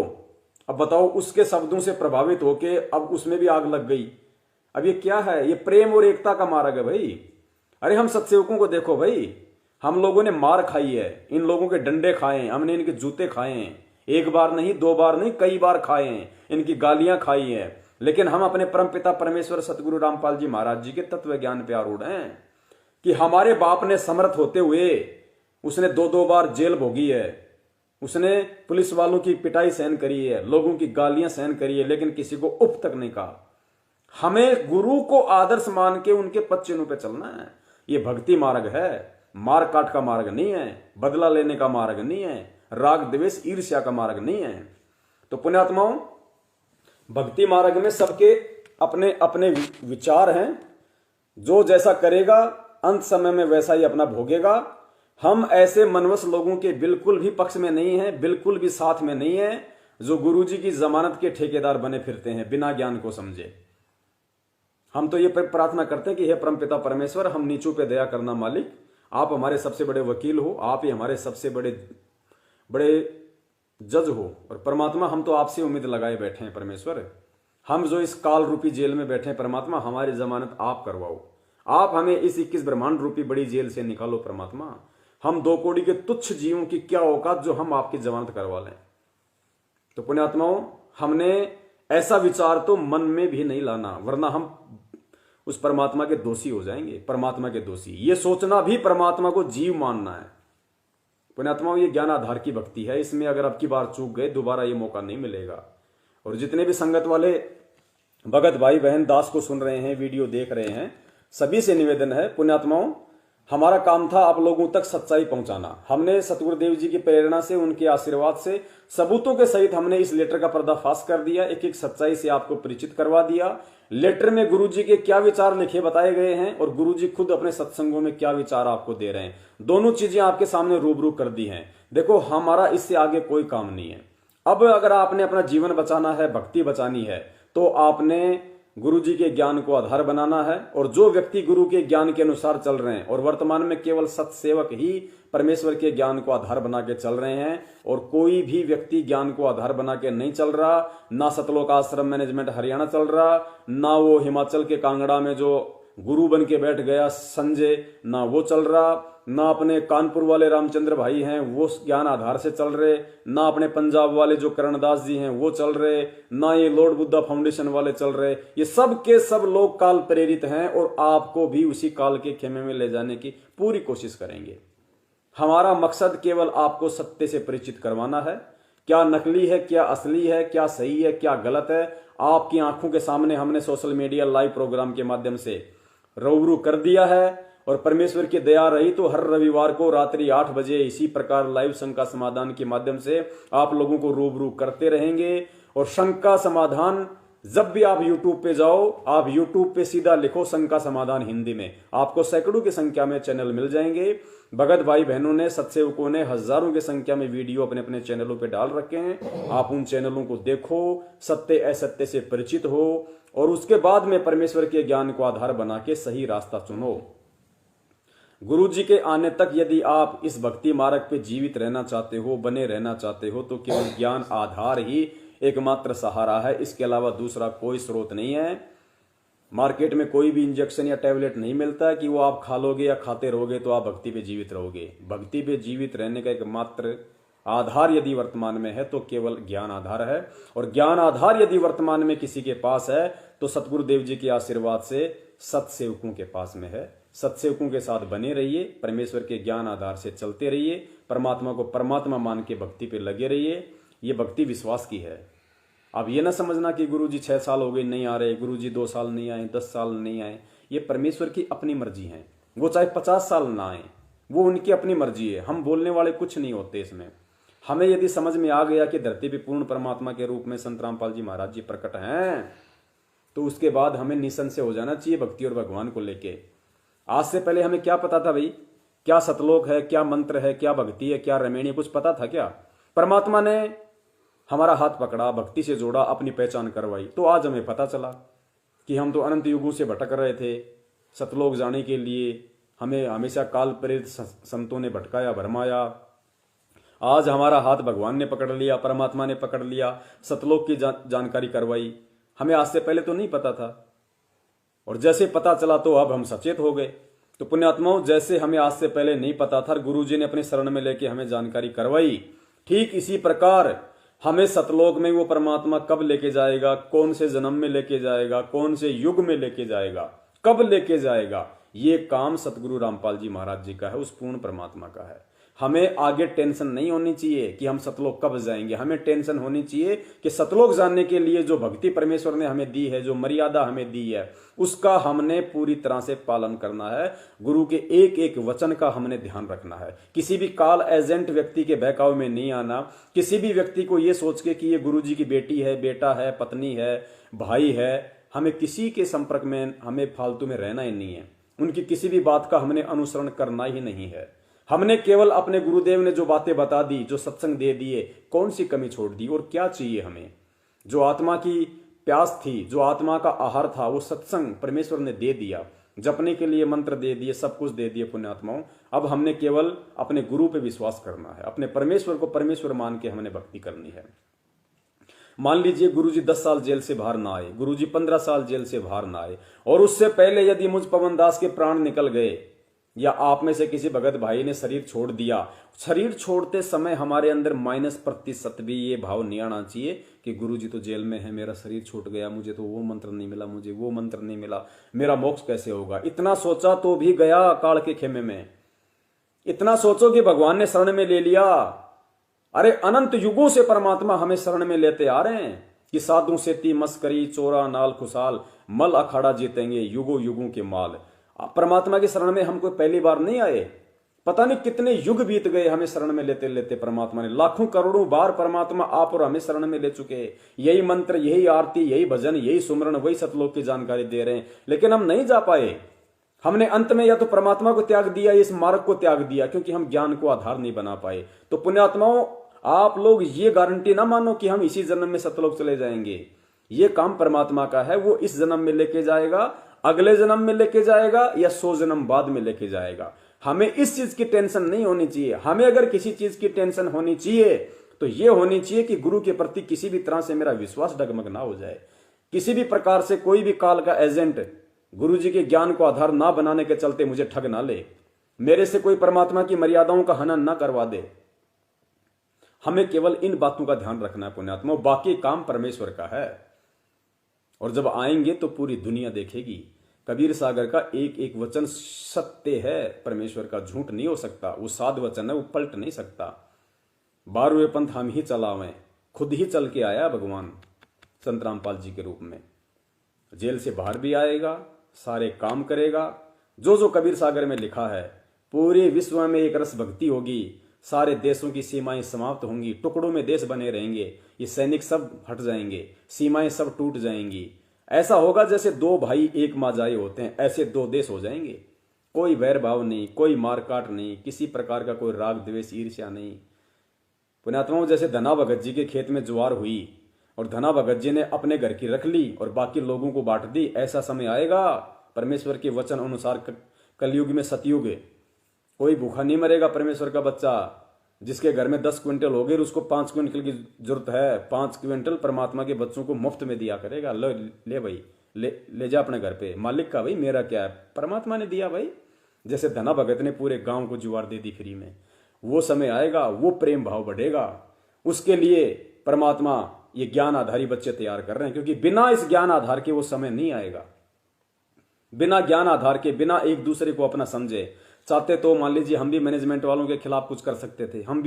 अब बताओ, उसके शब्दों से प्रभावित होके अब उसमें भी आग लग गई। अब ये क्या है? ये प्रेम और एकता का मार्ग है भाई। अरे हम सत्सेवकों को देखो भाई, हम लोगों ने मार खाई है, इन लोगों के डंडे खाए हैं, हमने इनके जूते खाए हैं, एक बार नहीं, दो बार नहीं, कई बार खाए हैं, इनकी गालियां खाई हैं। लेकिन हम अपने परमपिता परमेश्वर सतगुरु रामपाल जी महाराज जी के तत्व ज्ञान पे आरूढ़ हैं कि हमारे बाप ने समर्थ होते हुए उसने दो दो बार जेल भोगी है, उसने पुलिस वालों की पिटाई सहन करी है, लोगों की गालियां सहन करी है, लेकिन किसी को उफ तक नहीं कहा। हमें गुरु को आदर्श मान के उनके पद चिन्हों पे चलना है। ये भक्ति मार्ग है, मार काट का मार्ग नहीं है, बदला लेने का मार्ग नहीं है, राग द्वेष ईर्ष्या का मार्ग नहीं है। तो पुण्यात्माओं, भक्ति मार्ग में सबके अपने अपने विचार हैं। जो जैसा करेगा अंत समय में वैसा ही अपना भोगेगा। हम ऐसे मनवश लोगों के बिल्कुल भी पक्ष में नहीं है, बिल्कुल भी साथ में नहीं है, जो गुरु जी की जमानत के ठेकेदार बने फिरते हैं बिना ज्ञान को समझे। हम तो ये प्रार्थना करते हैं कि हे परमपिता परमेश्वर, हम नीचों पे दया करना मालिक, आप हमारे सबसे बड़े वकील हो, आप ही हमारे सबसे बड़े जज हो। और परमात्मा, हम तो आपसे उम्मीद लगाए बैठे हैं परमेश्वर, हम जो इस काल रूपी जेल में बैठे हैं परमात्मा, हमारी जमानत आप करवाओ। आप हमें इस 21 ब्रह्मांड रूपी बड़ी जेल से निकालो परमात्मा। हम 2 कौड़ी के तुच्छ जीवों की क्या औकात जो हम आपकी जमानत करवा लें। तो पुण्यात्माओं, हमने ऐसा विचार तो मन में भी नहीं लाना, वरना हम उस परमात्मा के दोषी हो जाएंगे। परमात्मा के दोषी, ये सोचना भी परमात्मा को जीव मानना है। पुण्यात्माओं, ये ज्ञान आधार की भक्ति है, इसमें अगर अब की बार चूक गए दोबारा ये मौका नहीं मिलेगा। और जितने भी संगत वाले भगत भाई बहन दास को सुन रहे हैं, वीडियो देख रहे हैं, सभी से निवेदन है पुण्यात्माओं, हमारा काम था आप लोगों तक सच्चाई पहुंचाना। हमने सतगुरुदेव जी की प्रेरणा से, उनके आशीर्वाद से, सबूतों के सहित हमने इस लेटर का पर्दाफाश कर दिया, एक एक सच्चाई से आपको परिचित करवा दिया। लेटर में गुरु जी के क्या विचार लिखे बताए गए हैं और गुरु जी खुद अपने सत्संगों में क्या विचार आपको दे रहे हैं, दोनों चीजें आपके सामने रूबरू कर दी हैं। देखो, हमारा इससे आगे कोई काम नहीं है। अब अगर आपने अपना जीवन बचाना है, भक्ति बचानी है, तो आपने गुरु जी के ज्ञान को आधार बनाना है। और जो व्यक्ति गुरु के ज्ञान के अनुसार चल रहे हैं, और वर्तमान में केवल सत्सेवक ही परमेश्वर के ज्ञान को आधार बना के चल रहे हैं, और कोई भी व्यक्ति ज्ञान को आधार बना के नहीं चल रहा, ना सतलोक आश्रम मैनेजमेंट हरियाणा चल रहा, ना वो हिमाचल के कांगड़ा में जो गुरु बन के बैठ गया संजय, ना वो चल रहा, ना अपने कानपुर वाले रामचंद्र भाई हैं वो ज्ञान आधार से चल रहे, ना अपने पंजाब वाले जो करणदास जी हैं वो चल रहे, ना ये लॉर्ड बुद्धा फाउंडेशन वाले चल रहे। ये सब के सब लोग काल प्रेरित हैं और आपको भी उसी काल के खेमे में ले जाने की पूरी कोशिश करेंगे। हमारा मकसद केवल आपको सत्य से परिचित करवाना है। क्या नकली है, क्या असली है, क्या सही है, क्या गलत है, आपकी आंखों के सामने हमने सोशल मीडिया लाइव प्रोग्राम के माध्यम से रूबरू कर दिया है। और परमेश्वर की दया रही तो हर रविवार को रात्रि 8 बजे इसी प्रकार लाइव शंका समाधान के माध्यम से आप लोगों को रूबरू करते रहेंगे। और शंका समाधान जब भी आप YouTube पे जाओ, आप YouTube पे सीधा लिखो शंका समाधान हिंदी में, आपको सैकड़ों की संख्या में चैनल मिल जाएंगे। भगत भाई बहनों ने, सत्सेवकों ने हजारों की संख्या में वीडियो अपने अपने चैनलों पे डाल रखे हैं। आप उन चैनलों को देखो, सत्य असत्य से परिचित हो और उसके बाद में परमेश्वर के ज्ञान को आधार बना के सही रास्ता चुनो। गुरु जी के आने तक यदि आप इस भक्ति मार्ग पे जीवित रहना चाहते हो, बने रहना चाहते हो, तो केवल ज्ञान आधार ही एकमात्र सहारा है। इसके अलावा दूसरा कोई स्रोत नहीं है। मार्केट में कोई भी इंजेक्शन या टैबलेट नहीं मिलता है कि वो आप खा लोगे या खाते रहोगे तो आप भक्ति पे जीवित रहोगे। भक्ति पे जीवित रहने का एकमात्र आधार यदि वर्तमान में है तो केवल ज्ञान आधार है। और ज्ञान आधार यदि वर्तमान में किसी के पास है तो सतगुरुदेव जी के आशीर्वाद से सत्सेवकों के पास में है। सत्सेवकों के साथ बने रहिए, परमेश्वर के ज्ञान आधार से चलते रहिए, परमात्मा को परमात्मा मान के भक्ति पे लगे रहिए। ये भक्ति विश्वास की है। अब ये ना समझना कि गुरुजी 6 साल हो गए नहीं आ रहे, गुरुजी 2 साल नहीं आए, 10 साल नहीं आए। ये परमेश्वर की अपनी मर्जी है। वो चाहे 50 साल ना आए, वो उनकी अपनी मर्जी है। हम बोलने वाले कुछ नहीं होते इसमें। हमें यदि समझ में आ गया कि धरती पे पूर्ण परमात्मा के रूप में संत रामपाल जी महाराज जी प्रकट हैं, तो उसके बाद हमें निसंशय हो जाना चाहिए भक्ति और भगवान को लेके। आज से पहले हमें क्या पता था भाई? क्या सतलोक है, क्या मंत्र है, क्या भक्ति है, क्या रमेणी, कुछ पता था क्या? परमात्मा ने हमारा हाथ पकड़ा, भक्ति से जोड़ा, अपनी पहचान करवाई, तो आज हमें पता चला कि हम तो अनंत युगों से भटक रहे थे। सतलोक जाने के लिए हमें हमेशा काल प्रेरित संतों ने भटकाया, भरमाया। आज हमारा हाथ भगवान ने पकड़ लिया, परमात्मा ने पकड़ लिया, सतलोक की जानकारी करवाई। हमें आज से पहले तो नहीं पता था, और जैसे पता चला तो अब हम सचेत हो गए। तो पुण्यात्माओं, जैसे हमें आज से पहले नहीं पता था, गुरु जी ने अपने शरण में लेके हमें जानकारी करवाई, ठीक इसी प्रकार हमें सतलोक में वो परमात्मा कब लेके जाएगा, कौन से जन्म में लेके जाएगा, कौन से युग में लेके जाएगा, कब लेके जाएगा, ये काम सतगुरु रामपाल जी महाराज जी का है, उस पूर्ण परमात्मा का है। हमें आगे टेंशन नहीं होनी चाहिए कि हम सतलोक कब जाएंगे। हमें टेंशन होनी चाहिए कि सतलोक जाने के लिए जो भक्ति परमेश्वर ने हमें दी है, जो मर्यादा हमें दी है, उसका हमने पूरी तरह से पालन करना है। गुरु के एक एक वचन का हमने ध्यान रखना है। किसी भी काल एजेंट व्यक्ति के बहकाव में नहीं आना। किसी भी व्यक्ति को ये सोच के कि ये गुरु जी की बेटी है, बेटा है, पत्नी है, भाई है, हमें किसी के संपर्क में हमें फालतू में रहना ही नहीं है। उनकी किसी भी बात का हमने अनुसरण करना ही नहीं है। हमने केवल अपने गुरुदेव ने जो बातें बता दी, जो सत्संग दे दिए, कौन सी कमी छोड़ दी और क्या चाहिए हमें। जो आत्मा की प्यास थी, जो आत्मा का आहार था, वो सत्संग परमेश्वर ने दे दिया। जपने के लिए मंत्र दे दिए, सब कुछ दे दिए पुण्यात्माओं। अब हमने केवल अपने गुरु पे विश्वास करना है, अपने परमेश्वर को परमेश्वर मान के हमने भक्ति करनी है। मान लीजिए गुरुजी 10 साल जेल से बाहर ना आए, गुरुजी 15 साल जेल से बाहर ना आए, और उससे पहले यदि मुझ पवन दास के प्राण निकल गए, या आप में से किसी भगत भाई ने शरीर छोड़ दिया, शरीर छोड़ते समय हमारे अंदर -% भी ये भाव नहीं आना चाहिए कि गुरुजी तो जेल में है, मेरा शरीर छूट गया, मुझे तो वो मंत्र नहीं मिला, मुझे वो मंत्र नहीं मिला, मेरा मोक्ष कैसे होगा। इतना सोचा तो भी गया काल के खेमे में। इतना सोचो कि भगवान ने शरण में ले लिया। अरे अनंत युगों से परमात्मा हमें शरण में लेते आ रहे हैं कि साधु सेती मस्करी चोरा नाल खुशाल, मल अखाड़ा जीतेंगे युगों युगों के माल। परमात्मा की शरण में हम कोई पहली बार नहीं आए, पता नहीं कितने युग बीत गए हमें शरण में लेते लेते। परमात्मा ने लाखों करोड़ों बार परमात्मा आप और हमें शरण में ले चुके हैं। यही मंत्र, यही आरती, यही भजन, यही सुमरण, वही सतलोक की जानकारी दे रहे हैं, लेकिन हम नहीं जा पाए। हमने अंत में या तो परमात्मा को त्याग दिया, इस मार्ग को त्याग दिया, क्योंकि हम ज्ञान को आधार नहीं बना पाए। तो पुण्यात्माओं, आप लोग ये गारंटी ना मानो कि हम इसी जन्म में सतलोक चले जाएंगे। ये काम परमात्मा का है, वो इस जन्म में लेके जाएगा, अगले जन्म में लेके जाएगा, या 100 जन्म बाद में लेके जाएगा। हमें इस चीज की टेंशन नहीं होनी चाहिए। हमें अगर किसी चीज की टेंशन होनी चाहिए तो ये होनी चाहिए कि गुरु के प्रति किसी भी तरह से मेरा विश्वास डगमग ना हो जाए। किसी भी प्रकार से कोई भी काल का एजेंट गुरु जी के ज्ञान को आधार ना बनाने के चलते मुझे ठग ना ले। मेरे से कोई परमात्मा की मर्यादाओं का हनन न करवा दे। हमें केवल इन बातों का ध्यान रखना है पुण्यात्मा, बाकी काम परमेश्वर का है। और जब आएंगे तो पूरी दुनिया देखेगी। कबीर सागर का एक एक वचन सत्य है, परमेश्वर का झूठ नहीं हो सकता। वो साध वचन है, वो पलट नहीं सकता। 12वें पंथ हम ही चलावें, खुद ही चल के आया भगवान संत रामपाल जी के रूप में। जेल से बाहर भी आएगा, सारे काम करेगा। जो जो कबीर सागर में लिखा है, पूरे विश्व में एक रस भक्ति होगी, सारे देशों की सीमाएं समाप्त होंगी, टुकड़ों में देश बने रहेंगे, ये सैनिक सब हट जाएंगे, सीमाएं सब टूट जाएंगी। ऐसा होगा जैसे दो भाई एक माँ जाए होते हैं, ऐसे दो देश हो जाएंगे। कोई वैर भाव नहीं, कोई मारकाट नहीं, किसी प्रकार का कोई राग द्वेष ईर्ष्या नहीं। पुण्यात्माओं, जैसे धना भगत जी के खेत में ज्वार हुई और धना भगत जी ने अपने घर की रख ली और बाकी लोगों को बांट दी, ऐसा समय आएगा परमेश्वर के वचन अनुसार कलयुग में, सतयुग। कोई भूखा नहीं मरेगा परमेश्वर का बच्चा। जिसके घर में 10 क्विंटल हो गए, उसको 5 क्विंटल की जरूरत है, 5 क्विंटल परमात्मा के बच्चों को मुफ्त में दिया करेगा। ले भाई, ले जा अपने घर पे, मालिक का भाई, मेरा क्या है, परमात्मा ने दिया भाई। जैसे धना भगत ने पूरे गांव को ज्वार दे दी फ्री में। वो समय आएगा, वो प्रेम भाव बढ़ेगा। उसके लिए परमात्मा ये ज्ञान आधारी बच्चे तैयार कर रहे हैं, क्योंकि बिना इस ज्ञान आधार के वो समय नहीं आएगा। बिना ज्ञान आधार के, बिना एक दूसरे को अपना समझे, चाहते तो मान लीजिए हम भी मैनेजमेंट वालों के खिलाफ कुछ कर सकते थे, हम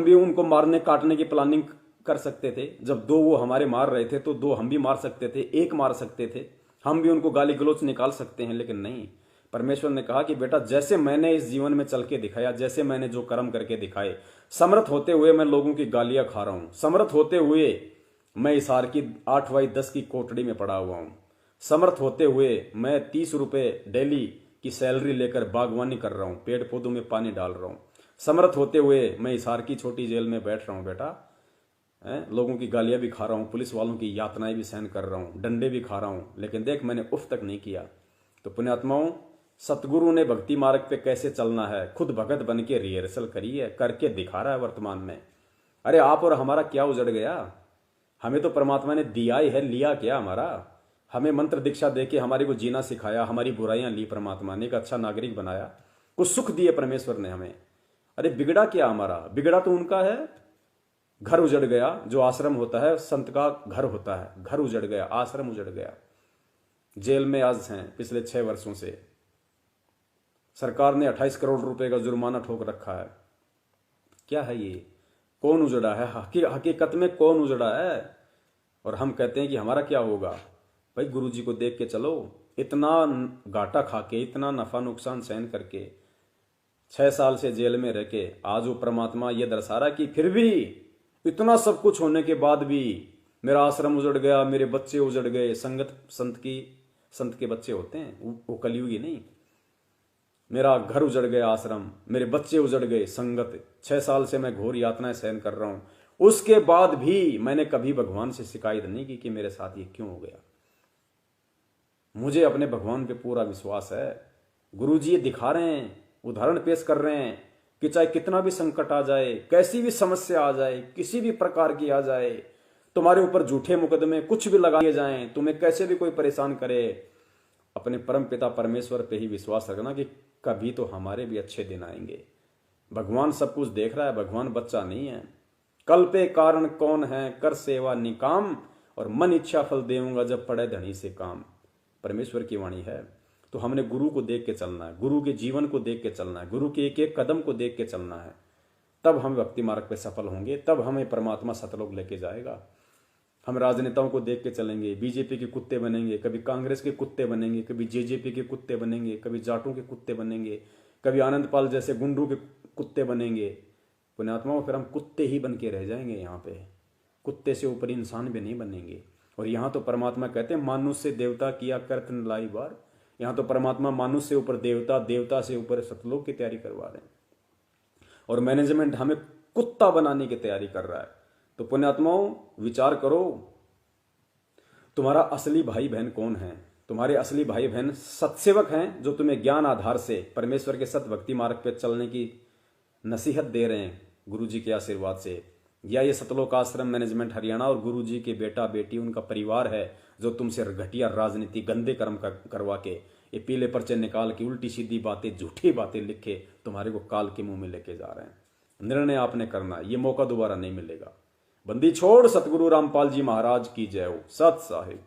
भी उनको मारने काटने की प्लानिंग कर सकते थे। जब दो वो हमारे मार रहे थे तो दो हम भी मार सकते थे, एक मार सकते थे, हम भी उनको गाली गलौच निकाल सकते हैं। लेकिन नहीं, परमेश्वर ने कहा कि बेटा, जैसे मैंने इस जीवन में चल के दिखाया, जैसे मैंने जो कर्म करके दिखाए, समर्थ होते हुए मैं लोगों की गालियां खा रहा हूं, समर्थ होते हुए मैं हिसार की 8/10 की कोठड़ी में पड़ा हुआ हूं, समर्थ होते हुए मैं 30 रुपए डेली की सैलरी लेकर बागवानी कर रहा हूं, पेड़ पौधों में पानी डाल रहा हूं, समर्थ होते हुए मैं हिसार की छोटी जेल में बैठ रहा हूं बेटा, लोगों की गालियां भी खा रहा हूं, पुलिस वालों की यातनाएं भी सहन कर रहा हूं, डंडे भी खा रहा हूं, लेकिन देख मैंने उफ तक नहीं किया। तो पुण्यात्माओं, सतगुरु ने भक्ति मार्ग पे कैसे चलना है खुद भगत बन के रिहर्सल करी है, करके दिखा रहा है वर्तमान में। अरे आप और हमारा क्या उजड़ गया? हमें तो परमात्मा ने दिया ही है, लिया क्या हमारा? हमें मंत्र दीक्षा देके हमारी को जीना सिखाया, हमारी बुराइयां ली परमात्मा ने, एक अच्छा नागरिक बनाया, कुछ सुख दिए परमेश्वर ने हमें। अरे बिगड़ा क्या हमारा? बिगड़ा तो उनका है। घर उजड़ गया, जो आश्रम होता है संत का घर होता है, घर उजड़ गया, आश्रम उजड़ गया। जेल में आज हैं पिछले 6 वर्षों से। सरकार ने 28 करोड़ रुपए का जुर्माना ठोक रखा है। क्या है ये? कौन उजड़ा है? हकीकत में कौन उजड़ा है? और हम कहते हैं कि हमारा क्या होगा? भाई गुरु जी को देख के चलो। इतना घाटा खा के, इतना नफा नुकसान सहन करके, 6 साल से जेल में रह के आज वो परमात्मा ये दर्शा रहा कि फिर भी इतना सब कुछ होने के बाद भी मेरा आश्रम उजड़ गया, मेरे बच्चे उजड़ गए। संत के बच्चे होते हैं, वो कलयुगी नहीं। मेरा घर उजड़ गया, आश्रम, मेरे बच्चे उजड़ गए, संगत। 6 साल से मैं घोर यातनाएं सहन कर रहा हूं, उसके बाद भी मैंने कभी भगवान से शिकायत नहीं की कि मेरे साथ ये क्यों हो गया। मुझे अपने भगवान पे पूरा विश्वास है। गुरु जी ये दिखा रहे हैं, उदाहरण पेश कर रहे हैं कि चाहे कितना भी संकट आ जाए, कैसी भी समस्या आ जाए, किसी भी प्रकार की आ जाए, तुम्हारे ऊपर झूठे मुकदमे कुछ भी लगाए जाएं, तुम्हें कैसे भी कोई परेशान करे, अपने परम पिता परमेश्वर पे ही विश्वास रखना कि कभी तो हमारे भी अच्छे दिन आएंगे। भगवान सब कुछ देख रहा है, भगवान बच्चा नहीं है। कल पे कारण कौन है, कर सेवा निकाम, और मन इच्छा फल देऊंगा जब पड़े धनी से काम। परमेश्वर की वाणी है। तो हमने गुरु को देख के चलना है, गुरु के जीवन को देख के चलना है, गुरु के एक एक कदम को देख के चलना है। तब हम भक्ति मार्ग पे सफल होंगे, तब हमें परमात्मा सतलोक लेके जाएगा। हम राजनेताओं को देख के चलेंगे, बीजेपी के कुत्ते बनेंगे, कभी कांग्रेस के कुत्ते बनेंगे, कभी जेजेपी के कुत्ते बनेंगे, कभी जाटों के कुत्ते बनेंगे, कभी आनंदपाल जैसे गुंडों के कुत्ते बनेंगे। पुण्यात्माओं, फिर हम कुत्ते ही बन के रह जाएंगे। यहाँ पे कुत्ते से ऊपर इंसान भी नहीं बनेंगे। और यहाँ तो परमात्मा कहते हैं मानुष से देवता किया करत न लाई बार। यहाँ तो परमात्मा मानुष से ऊपर देवता, देवता से ऊपर सतलोक की तैयारी करवा रहे हैं। और मैनेजमेंट हमें कुत्ता बनाने की तैयारी कर रहा है। तो पुण्यात्माओं, विचार करो, तुम्हारा असली भाई बहन कौन है? तुम्हारे असली भाई बहन सत्सेवक हैं, जो तुम्हें ज्ञान आधार से परमेश्वर के सत भक्ति मार्ग पर चलने की नसीहत दे रहे हैं गुरु जी के आशीर्वाद से, या ये सतलोक आश्रम मैनेजमेंट हरियाणा और गुरु जी के बेटा बेटी, उनका परिवार है, जो तुमसे घटिया राजनीति, गंदे कर्म करवा के ये पीले पर्चे निकाल के उल्टी सीधी बातें, झूठी बातें लिखे तुम्हारे को काल के मुंह में लेके जा रहे हैं। निर्णय आपने करना है, ये मौका दोबारा नहीं मिलेगा। बंदी छोड़। सतगुरु रामपाल जी महाराज की जय हो। सत साहिब।